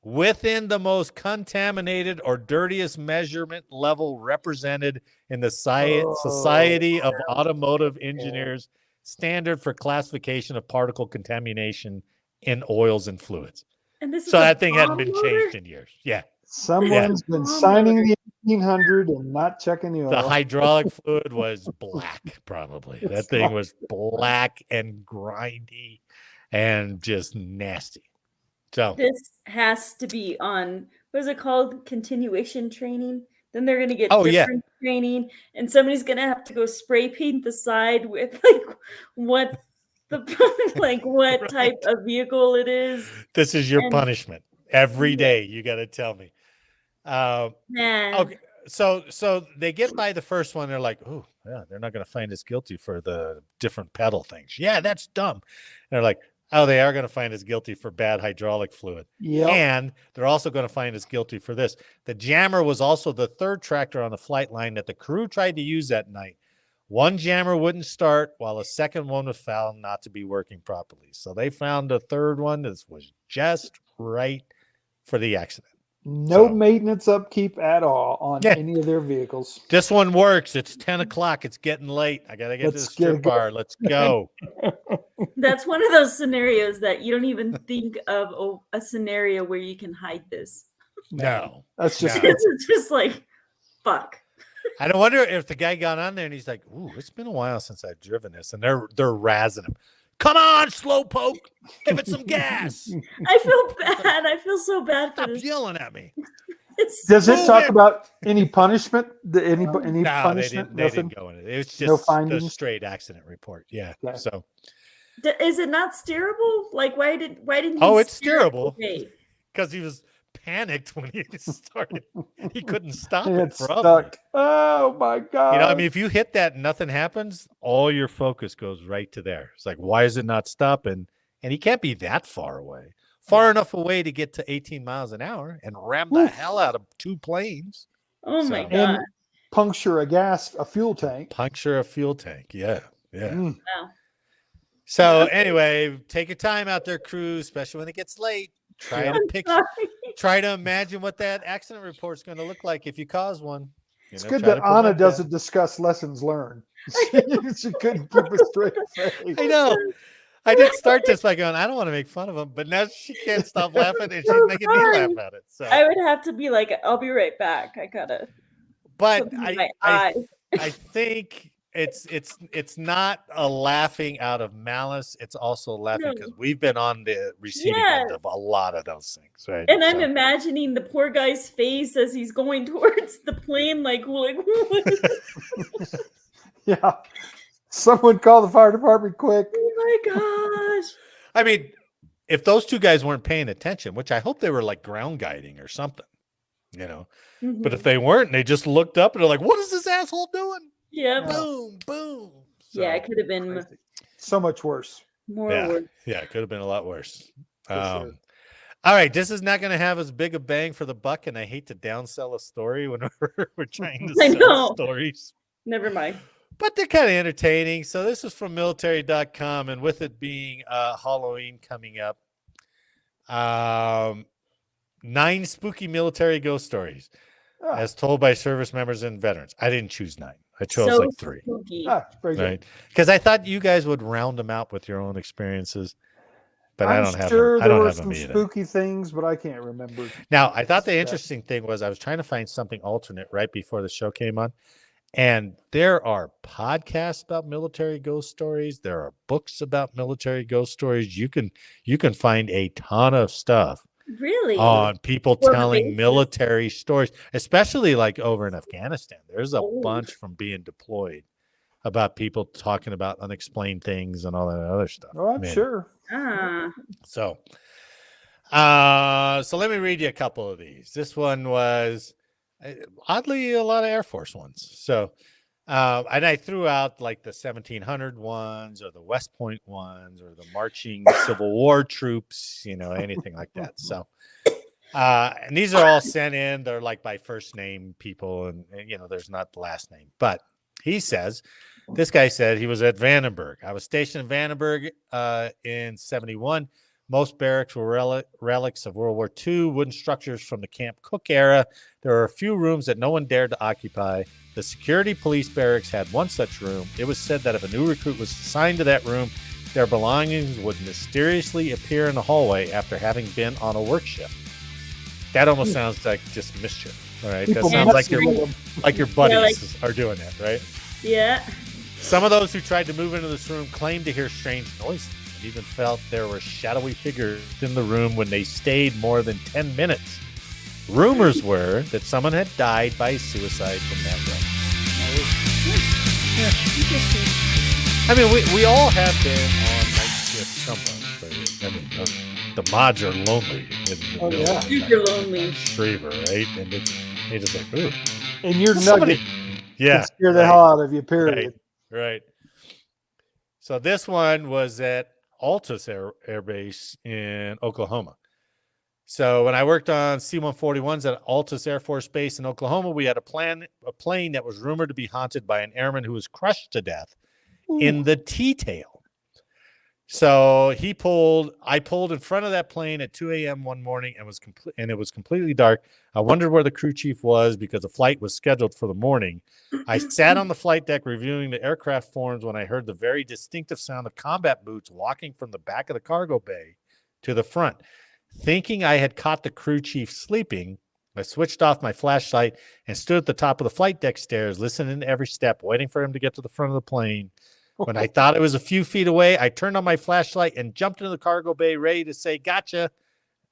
within the most contaminated or dirtiest measurement level represented in the Society of Automotive Engineers standard for classification of particle contamination in oils and fluids. And this is So a that thing hadn't bomb been loader? changed in years. Yeah. Someone's been signing the 1800 and not checking the oil. The hydraulic fluid was black, probably. That It's thing not- was black and grindy and just nasty. So This has to be on, what is it called? Continuation training. Then they're going to get Oh, yeah. different training, and somebody's going to have to go spray paint the side with like what the like what Right. type of vehicle it is. this is your And- punishment. Every day you got to tell me. Man, Okay. So they get by the first one. They're like, oh, yeah, they're not going to find us guilty for the different pedal things. Yeah, that's dumb. And they're like, oh, they are going to find us guilty for bad hydraulic fluid. Yep. And they're also going to find us guilty for this. The jammer was also the third tractor on the flight line that the crew tried to use that night. One jammer wouldn't start while a second one was found not to be working properly. So they found a third one that was just right for the accident. No So- maintenance upkeep at all on Yeah. any of their vehicles. This one works. It's 10 o'clock. It's getting late. I got to get to the Let's strip get it bar. Let's go. that's one of those scenarios that you don't even think of a scenario where you can hide this. No. That's just No. It's just like, fuck. I don't wonder if the guy got on there and he's like, ooh, it's been a while since I've driven this. And they're razzing him. Come on, slowpoke. Give it some gas. I feel bad. I feel so bad for Stop this. yelling at me. It's Does it Move talk it. about any punishment? Any No, they punishment? didn't go into it. It was just No the findings? straight accident report. Yeah. Okay. So, Is it not steerable? Like, why didn't oh, he it's steer it steerable away? because he was panicked when he started. He couldn't stop it. It's Probably. stuck. Oh my God. You know, I mean, if you hit that and nothing happens, all your focus goes right to there. It's like, why is it not stopping? And he can't be that far away. Far enough away to get to 18 miles an hour and ram the Oof. hell out of two planes. Oh my So- god! And puncture a fuel tank. Puncture a fuel tank. Yeah. Yeah. Mm. Wow. So anyway, take your time out there, crew, especially when it gets late. Try to I'm picture, sorry. try to imagine what that accident report's going to look like if you cause one. You It's know, good try that to Anna prevent doesn't discuss lessons learned. She couldn't keep a straight face. I know. I did start this by going, I don't want to make fun of him, but now she can't stop laughing and she's So making me sorry. laugh at it. So, I would have to be like, I'll be right back. I gotta. but something in my I eye. I think it's not a laughing out of malice. It's also laughing No. because we've been on the receiving end of a lot of those things, right? And I'm So- imagining the poor guy's face as he's going towards the plane, like what is this? Yeah. Someone call the fire department quick. Oh my gosh! I mean, if those two guys weren't paying attention, which I hope they were like ground guiding or something, you know. Mhm. But if they weren't, they just looked up and they're like, "What is this asshole doing?" Yep. Yeah. Boom, boom. Yeah, So, it could have been Crazy. So much worse, more yeah, work. yeah, it could have been a lot worse. for sure. All right, this is not going to have as big a bang for the buck, and I hate to downsell a story when we're trying to I sell know. stories, Never mind. but they're kind of entertaining. So this is from military.com, and with it being Halloween coming up, 9 spooky military ghost stories Ah, as told by service members and veterans. I didn't choose 9. I chose So like 3, spooky. very good. right? Because I thought you guys would round them out with your own experiences, but I I'm don't have sure them. I there don't were have them some either. spooky things, but I can't remember. Now, I thought the that. interesting thing was I was trying to find something alternate right before the show came on. And there are podcasts about military ghost stories. There are books about military ghost stories. You can find a ton of stuff Really? on people For the telling bases? military stories, especially like over in Afghanistan. There's a Oh. bunch from being deployed about people talking about unexplained things and all that other stuff. Oh, I'm sure. Ah. So, so let me read you a couple of these. This one was oddly a lot of Air Force ones. So, and I threw out like the 1700 ones or the West Point ones or the marching Civil War troops, anything like that. So, and these are all sent in. They're like by first name people, and there's not the last name. But this guy said he was at Vandenberg. I was stationed in Vandenberg in 71. Most barracks were relics of World War II, wooden structures from the Camp Cook era. There were a few rooms that no one dared to occupy. The security police barracks had one such room. It was said that if a new recruit was assigned to that room, their belongings would mysteriously appear in the hallway after having been on a work shift. That almost sounds like just mischief, all right? People That sounds messing with them. like your buddies are doing that, right? Yeah. Some of those who tried to move into this room claimed to hear strange noises and even felt there were shadowy figures in the room when they stayed more than 10 minutes. Rumors were that someone had died by suicide in that room. Interesting. I mean, we all have been on night shift somewhere. But, I mean, the mods are lonely in the Oh, middle yeah. of the Super night. lonely. Shriver, right? And they just like, ooh. And your Somebody- nugget Yeah. can scare the right. hell out of you, period. Right. So this one was at Altus Air Base in Oklahoma. So when I worked on C-141s at Altus Air Force Base in Oklahoma, we had a plane that was rumored to be haunted by an airman who was crushed to death in the T-tail. So I pulled in front of that plane at 2 a.m. one morning and it was completely dark. I wondered where the crew chief was because the flight was scheduled for the morning. I sat on the flight deck reviewing the aircraft forms when I heard the very distinctive sound of combat boots walking from the back of the cargo bay to the front. Thinking I had caught the crew chief sleeping, I switched off my flashlight and stood at the top of the flight deck stairs, listening to every step, waiting for him to get to the front of the plane. When I thought it was a few feet away, I turned on my flashlight and jumped into the cargo bay, ready to say, "Gotcha."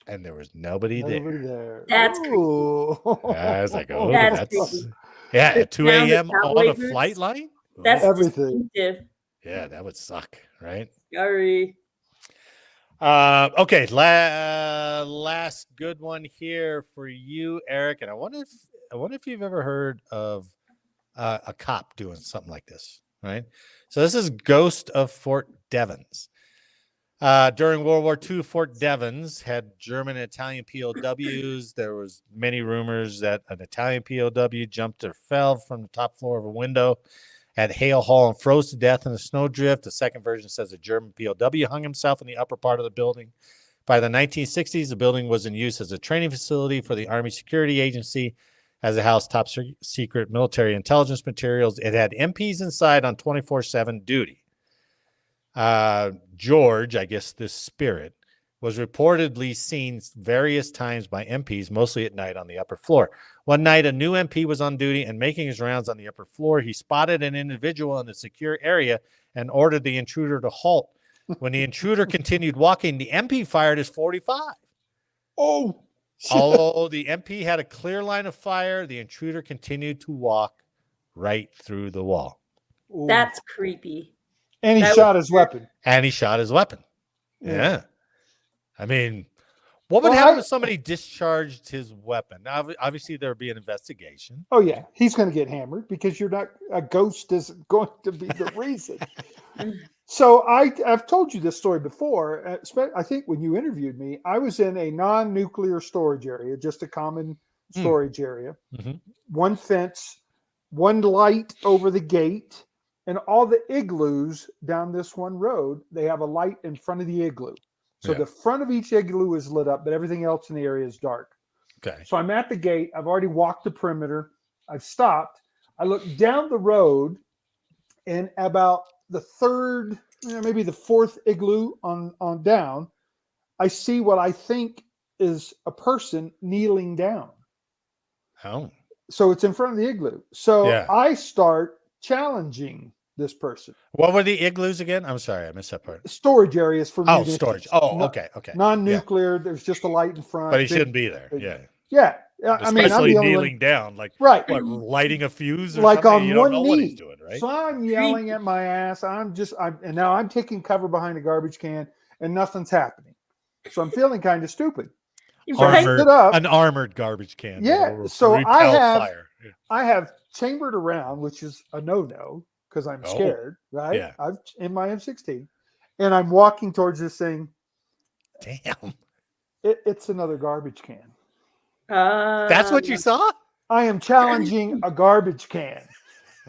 And there was nobody there. That's Ooh. I was like, oh, That's that's creepy. yeah, The at 2 sound of a.m. on cowboy a boots? flight line? That's Everything. distinctive. Yeah, that would suck, right? Scary. Okay, last good one here for you, Eric. And I wonder if you've ever heard of a cop doing something like this, right? So this is Ghost of Fort Devens. During World War II, Fort Devens had German and Italian POWs. There was many rumors that an Italian POW jumped or fell from the top floor of a window at Hale Hall and froze to death in a snowdrift. The second version says a German POW hung himself in the upper part of the building. By the 1960s, the building was in use as a training facility for the Army Security Agency, as it housed top secret military intelligence materials. It had MPs inside on 24/7 duty. George, I guess this spirit, was reportedly seen various times by MPs, mostly at night on the upper floor. One night, a new MP was on duty and making his rounds on the upper floor. He spotted an individual in the secure area and ordered the intruder to halt. When the intruder continued walking, the MP fired his .45. Oh, shit. Although the MP had a clear line of fire, the intruder continued to walk right through the wall. Ooh. That's creepy. And he that shot was- his weapon. And he shot his weapon. Yeah. Yeah. I mean, What would Well, happen I- if somebody discharged his weapon? Now, obviously, there would be an investigation. Oh yeah, he's going to get hammered because you're not a ghost isn't going to be the reason. So I've told you this story before. I think when you interviewed me, I was in a non-nuclear storage area, just a common storage area. Mhm. One fence, one light over the gate, and all the igloos down this one road. They have a light in front of the igloo, so Yeah. the front of each igloo is lit up, but everything else in the area is dark. Okay. So I'm at the gate. I've already walked the perimeter. I've stopped. I look down the road, and about the third, maybe the fourth igloo on down, I see what I think is a person kneeling down. Oh. So it's in front of the igloo. So Yeah. I start challenging this person. What were the igloos again? I'm sorry, I missed that part. Storage areas for Oh, munitions. storage. Oh, No- okay. Yeah. Non-nuclear. There's just a light in front. But he big- shouldn't be there. big- Yeah. Yeah. I mean, I'm Especially the only one- kneeling down, like Right. what, lighting a fuse or Like something? on You don't one know what knee. he's doing, right? So I'm yelling at my ass. And now I'm taking cover behind a garbage can, and nothing's happening. So I'm feeling kind of stupid. Right? Armored. Stood up. An armored garbage can. Yeah, that'll so I repel have- fire. Yeah. I have chambered around, which is a no-no because I'm Oh, scared. Right? yeah. I've in my M16, and I'm walking towards this thing. Damn. It's another garbage can. That's what you saw? I am challenging a garbage can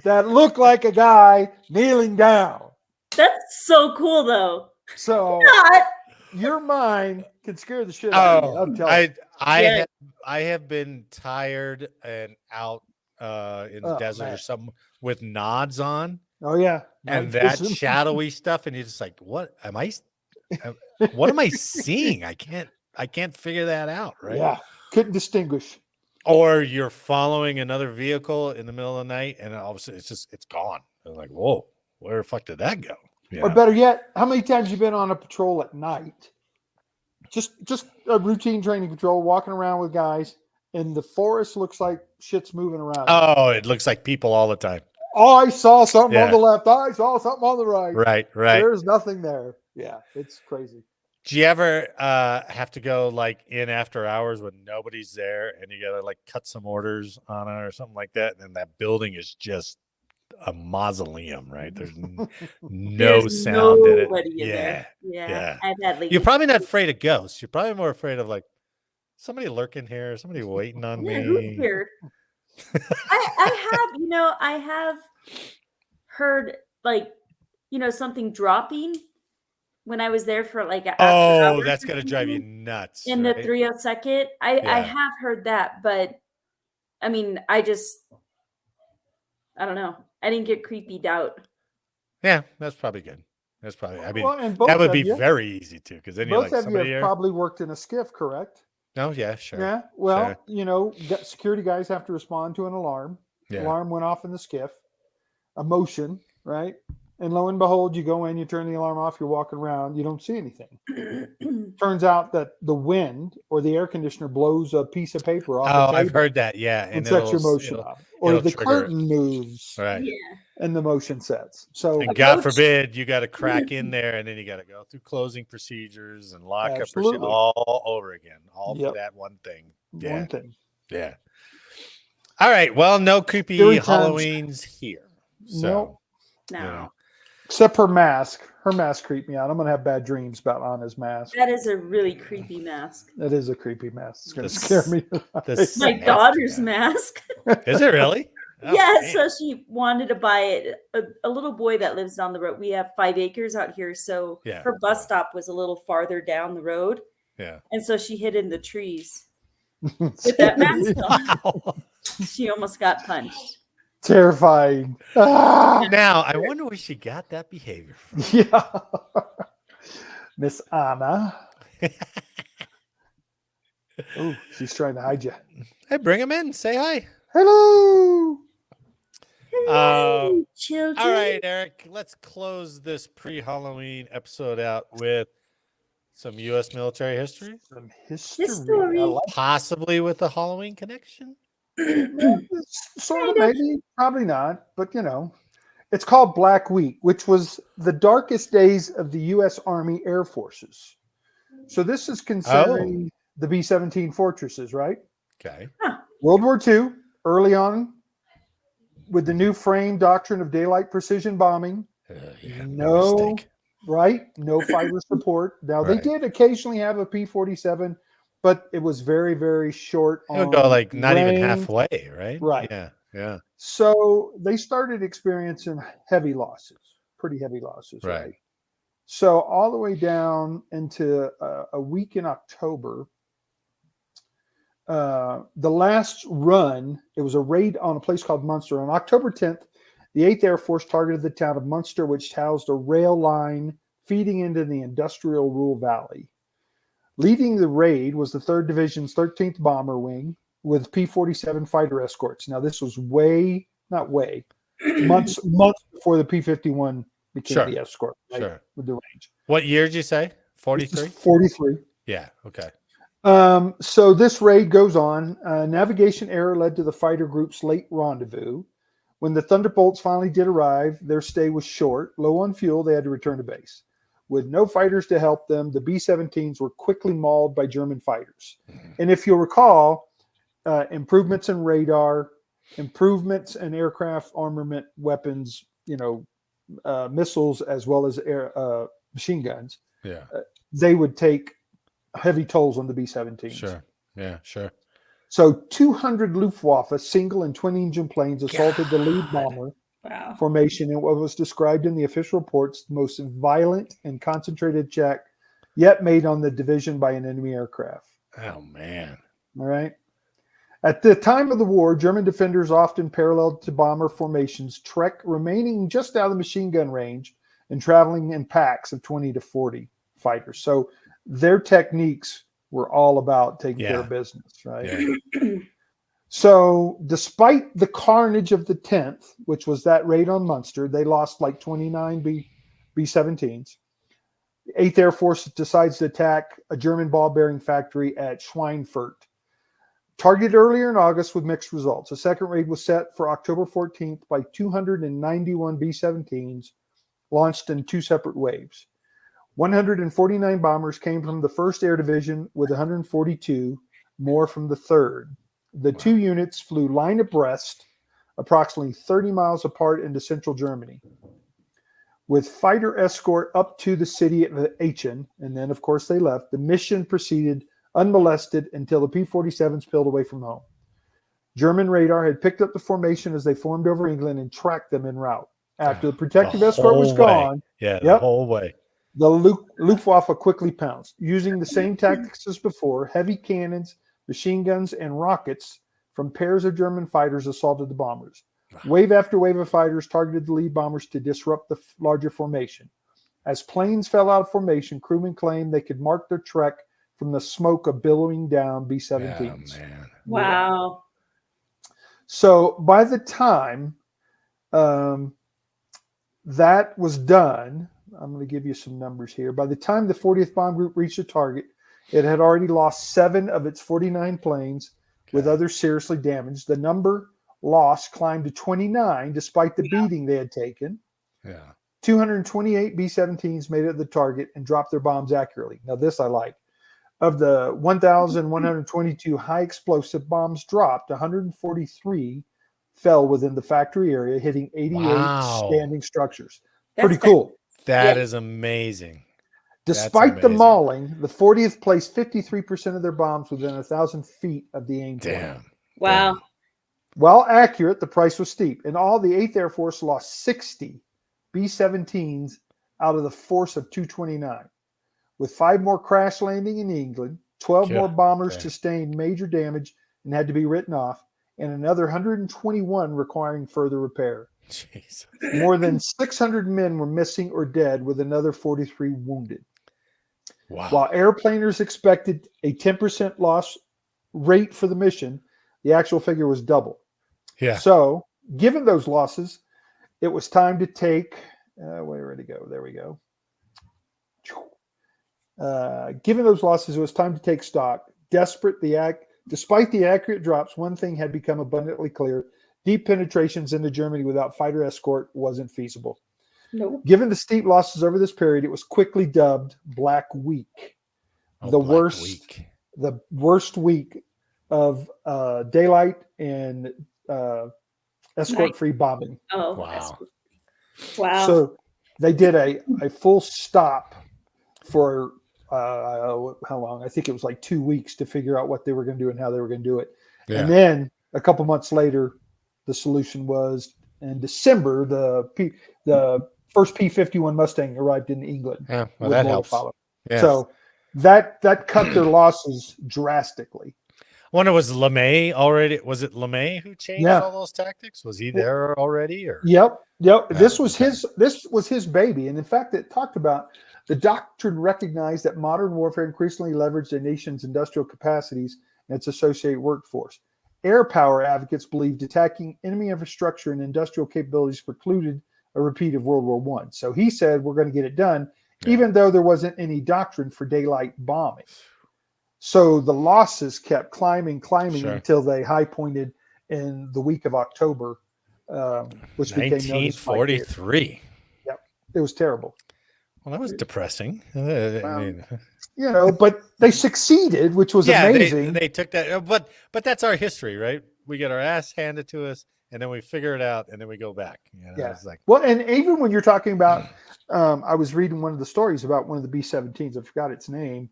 that looked like a guy kneeling down. That's so cool, though. So Not. your mind can scare the shit out of me. Oh, I'm telling you. I have been tired and out in the Oh, desert or man. something with nods on Oh yeah, and Night that vision. shadowy stuff, and you're just like, what am I seeing? I can't figure that out, right? Yeah, couldn't distinguish. Or you're following another vehicle in the middle of the night, and all of a sudden it's gone. I'm like, whoa, where the fuck did that go? You Or know? better yet, how many times you been on a patrol at night? Just a routine training patrol, walking around with guys, and the forest looks like shit's moving around. Oh, it looks like people all the time. Oh, I saw something on Yeah. the left. I saw something on the right. Right. There's nothing there. Yeah, it's crazy. Do you ever have to go like in after hours when nobody's there and you gotta like cut some orders on it or something like that? And then that building is just a mausoleum, right? There's no There's sound in it. nobody in Yeah. there. Yeah. Yeah. I've had like You're probably not afraid of ghosts. You're probably more afraid of like somebody lurking here, somebody waiting on yeah, who's me. here? I have heard like, something dropping when I was there for like after Oh, hours that's or gonna drive you something nuts. in right? the 302nd. I Yeah. have heard that, but I mean, I don't know. I didn't get creeped out. Yeah, that's probably good. That's probably I mean Well, and both that would of be you, very easy too, because then you're both like of you somebody have here. probably worked in a skiff, correct? No, yeah, sure. Yeah. Well, Sure. security guys have to respond to an alarm. Yeah. Alarm went off in the skiff. A motion, right? And lo and behold, you go in, you turn the alarm off, you're walking around, you don't see anything. Turns out that the wind or the air conditioner blows a piece of paper off Oh, the I've table heard that. Yeah, and and sets your it'll- motion it'll- up. Or it'll the trigger it. curtain moves right. Yeah. and the motion sets. So And God Approach- forbid you got to crack in there, and then you got to go through closing procedures and lockup procedures Absolutely. all over again, all for Yep. that one thing. Yeah, one thing. yeah. All right. Well, no creepy Scary times. Halloween's here. So, Nope. No. you know. Except her mask. Her mask creeped me out. I'm gonna have bad dreams about Anna's mask. That is a really creepy mask. That is a creepy mask. It's gonna The scare s- me. the My Snap daughter's mask. mask. Is it really? Oh, Yeah, man. so she wanted to buy it. A little boy that lives down the road. We have 5 acres out here, so Yeah, her bus yeah. stop was a little farther down the road, Yeah. and so she hid in the trees with that mask on. Wow. She almost got punched. Terrifying. Ah! Now I wonder where she got that behavior from. Yeah. Miss Anna. Oh, she's trying to hide you. Hey, bring him in. Say hi. Hello. Um, Children. All right, Eric, let's close this pre-Halloween episode out with some U.S. military history, Some history. History. I like possibly with a Halloween connection. it. Sort of, maybe, probably not, but it's called Black Week, which was the darkest days of the U.S. Army Air Forces. So this is concerning the B-17 Fortresses, right? Okay. World War II, early on, with the new frame doctrine of daylight precision bombing, Yeah, no mistake. no fighter support. Now, they Right. did occasionally have a P-47, but it was very, very short It would go on like not even range. halfway, right? Right. Yeah. Yeah. So they started experiencing heavy losses, pretty heavy losses, Right. right? So all the way down into a week in October, the last run, it was a raid on a place called Munster. On October 10th, the 8th Air Force targeted the town of Munster, which housed a rail line feeding into the industrial Ruhr Valley. Leading the raid was the 3rd Division's 13th Bomber Wing with P-47 fighter escorts. Now, this was months before the P-51 became the escort, right? Sure. With the range. What year did you say? This is 43? 43. Yeah. Okay. So this raid goes on. Navigation error led to the fighter group's late rendezvous. When the Thunderbolts finally did arrive, their stay was short. Low on fuel, they had to return to base. With no fighters to help them, the B-17s were quickly mauled by German fighters. And if you'll recall, improvements in radar, improvements in aircraft armament, weapons, missiles, as well as machine guns, Yeah. they would take heavy tolls on the B-17s. Sure. Yeah. Sure. So 200 Luftwaffe single and twin engine planes assaulted the lead bomber formation in what was described in the official reports the most violent and concentrated attack yet made on the division by an enemy aircraft. Oh man. All right. At the time of the war, German defenders often paralleled to bomber formations, remaining just out of the machine gun range and traveling in packs of 20 to 40 fighters. So their techniques were all about taking care of business, right? Yeah. So despite the carnage of the 10th, which was that raid on Munster, they lost like 29 B-17s. The 8th Air Force decides to attack a German ball-bearing factory at Schweinfurt. Targeted earlier in August with mixed results. A second raid was set for October 14th by 291 B-17s launched in 2 separate waves. 149 bombers came from the 1st Air Division with 142 more from the 3rd. The 2 units flew line abreast, approximately 30 miles apart into central Germany, with fighter escort up to the city of Aachen, and then, of course, they left. The mission proceeded unmolested until the P-47s peeled away from home. German radar had picked up the formation as they formed over England and tracked them en route. After the protective escort was gone, the whole way. The Luftwaffe quickly pounced. Using the same tactics as before, heavy cannons, machine guns, and rockets from pairs of German fighters assaulted the bombers. Wave after wave of fighters targeted the lead bombers to disrupt the larger formation. As planes fell out of formation, crewmen claimed they could mark their trek from the smoke of billowing down B-17s. Oh, man. Wow. So by the time that was done, I'm going to give you some numbers here. By the time the 40th Bomb Group reached the target, it had already lost 7 of its 49 planes, with others seriously damaged. The number lost climbed to 29, despite the beating they had taken. Yeah. 228 B-17s made it to the target and dropped their bombs accurately. Now, this I like. Of the 1,122 high explosive bombs dropped, 143 fell within the factory area, hitting 88 standing structures. Pretty cool. That is amazing. Despite the mauling, the 40th placed 53% of their bombs within 1,000 feet of the aimed point. Wow. Damn. While accurate, the price was steep. In all, the 8th Air Force lost 60 B-17s out of the force of 229. With 5 more crash landing in England, 12 more bombers sustained major damage and had to be written off, and another 121 requiring further repair. Jeez. More than 600 men were missing or dead, with another 43 wounded. Wow. While airplaners expected a 10% loss rate for the mission, the actual figure was double. Yeah. So, given those losses, it was time to take. Where did it go? There we go. Given those losses, it was time to take stock. Despite the accurate drops, one thing had become abundantly clear: deep penetrations into Germany without fighter escort wasn't feasible. Nope. Given the steep losses over this period, it was quickly dubbed Black Week. The worst the worst week of daylight and escort-free bombing. Oh, Wow. wow. So they did a full stop for how long? I think it was like 2 weeks to figure out what they were going to do and how they were going to do it. Yeah. And then a couple months later, the solution was in December, the first P-51 Mustang arrived in England. Yeah, well, with that more to helps. follow. Yeah. So that cut their losses drastically. I wonder, was LeMay already? Was it LeMay who changed Yeah. all those tactics? Was he there already? Or Yep. This was okay. his baby, and in fact, it talked about the doctrine recognized that modern warfare increasingly leveraged a nation's industrial capacities and its associated workforce. Air power advocates believed attacking enemy infrastructure and industrial capabilities precluded a repeat of World War I. So he said, "We're going to get it done," even though there wasn't any doctrine for daylight bombing. So the losses kept climbing Sure. until they high pointed in the week of October, which became known as Fight Day. 1943. Yep, it was terrible. Well, that was depressing. I mean, But they succeeded, which was amazing. They took that, but that's our history, right? We get our ass handed to us, and then we figure it out, and then we go back. Yeah. It's like, Well, and even when you're talking about, I was reading one of the stories about one of the B-17s. I forgot its name.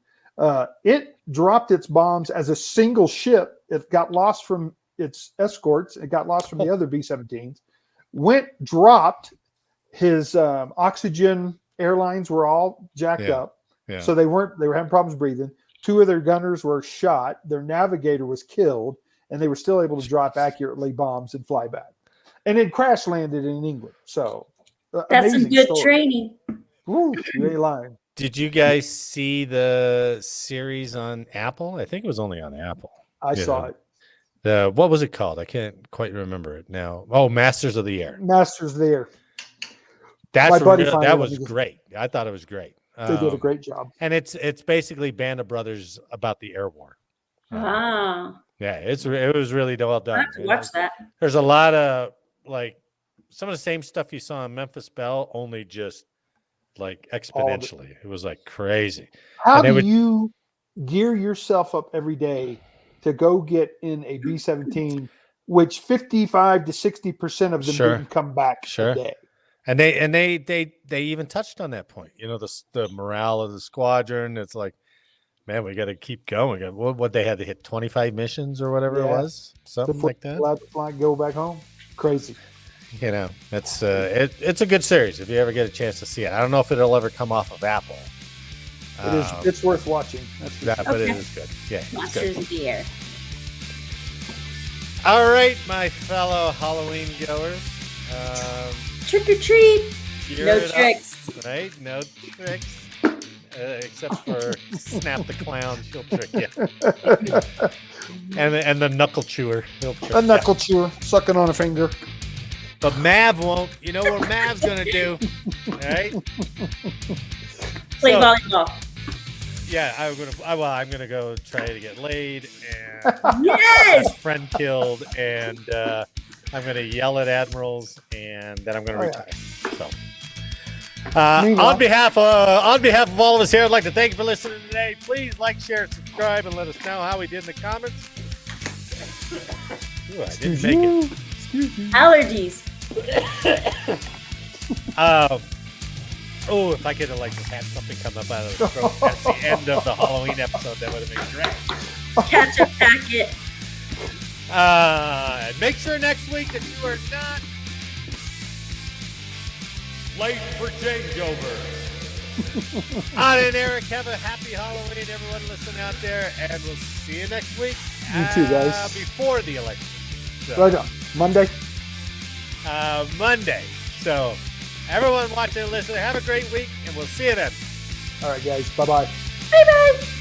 It dropped its bombs as a single ship. It got lost from its escorts. It got lost from the other B-17s. Dropped. His oxygen airlines were all jacked up, so they were having problems breathing. 2 of their gunners were shot. Their navigator was killed, and they were still able to drop accurately bombs and fly back. And it crash landed in England. So that's some good training. Ooh, you ain't lying. did you guys see the series on Apple? I think it was only on Apple. I saw it. What was it called? I can't quite remember it now. Oh, Masters of the Air. Masters of the Air. That was great. I thought it was great. They did a great job. And it's basically Band of Brothers about the air war. Wow. Yeah, it was really well done. I have to watch that. There's a lot of like some of the same stuff you saw in Memphis Belle, only just like exponentially. It was like crazy. How do you gear yourself up every day to go get in a B-17, which 55 to 60% of them didn't come back a day? And they even touched on that point. The morale of the squadron. It's like, man, we got to keep going. What they had to hit 25 missions or whatever it was, something like that. Allowed to fly, go back home. Crazy. That's it's a good series if you ever get a chance to see it. I don't know if it'll ever come off of Apple. It is. It's worth watching. But it is good. Yeah, Masters of the Air. All right, my fellow Halloween goers. Trick or treat. No tricks. Right? No tricks. Except for Snap the Clown, she'll trick you. and the knuckle chewer, he'll trick you. A knuckle chewer, sucking on a finger. But Mav won't. You know what Mav's gonna do, right? Play volleyball. Yeah, I'm gonna go try to get laid and yes! have a friend killed, and I'm gonna yell at admirals, and then I'm gonna retire. So. On behalf of all of us here, I'd like to thank you for listening today. Please like, share, subscribe, and let us know how we did in the comments. Ooh, I didn't make it. Allergies. If I could have just had something come up out of the throat at the end of the Halloween episode, that would have been great. Catch a packet. Make sure next week that you are not late for changeover. On and Eric, have a happy Halloween, everyone listening out there, and we'll see you next week. You too, guys. Before the election. So, right on. Monday. Monday. So, everyone watching and listening, have a great week, and we'll see you then. All right, guys. Bye-bye. Bye-bye.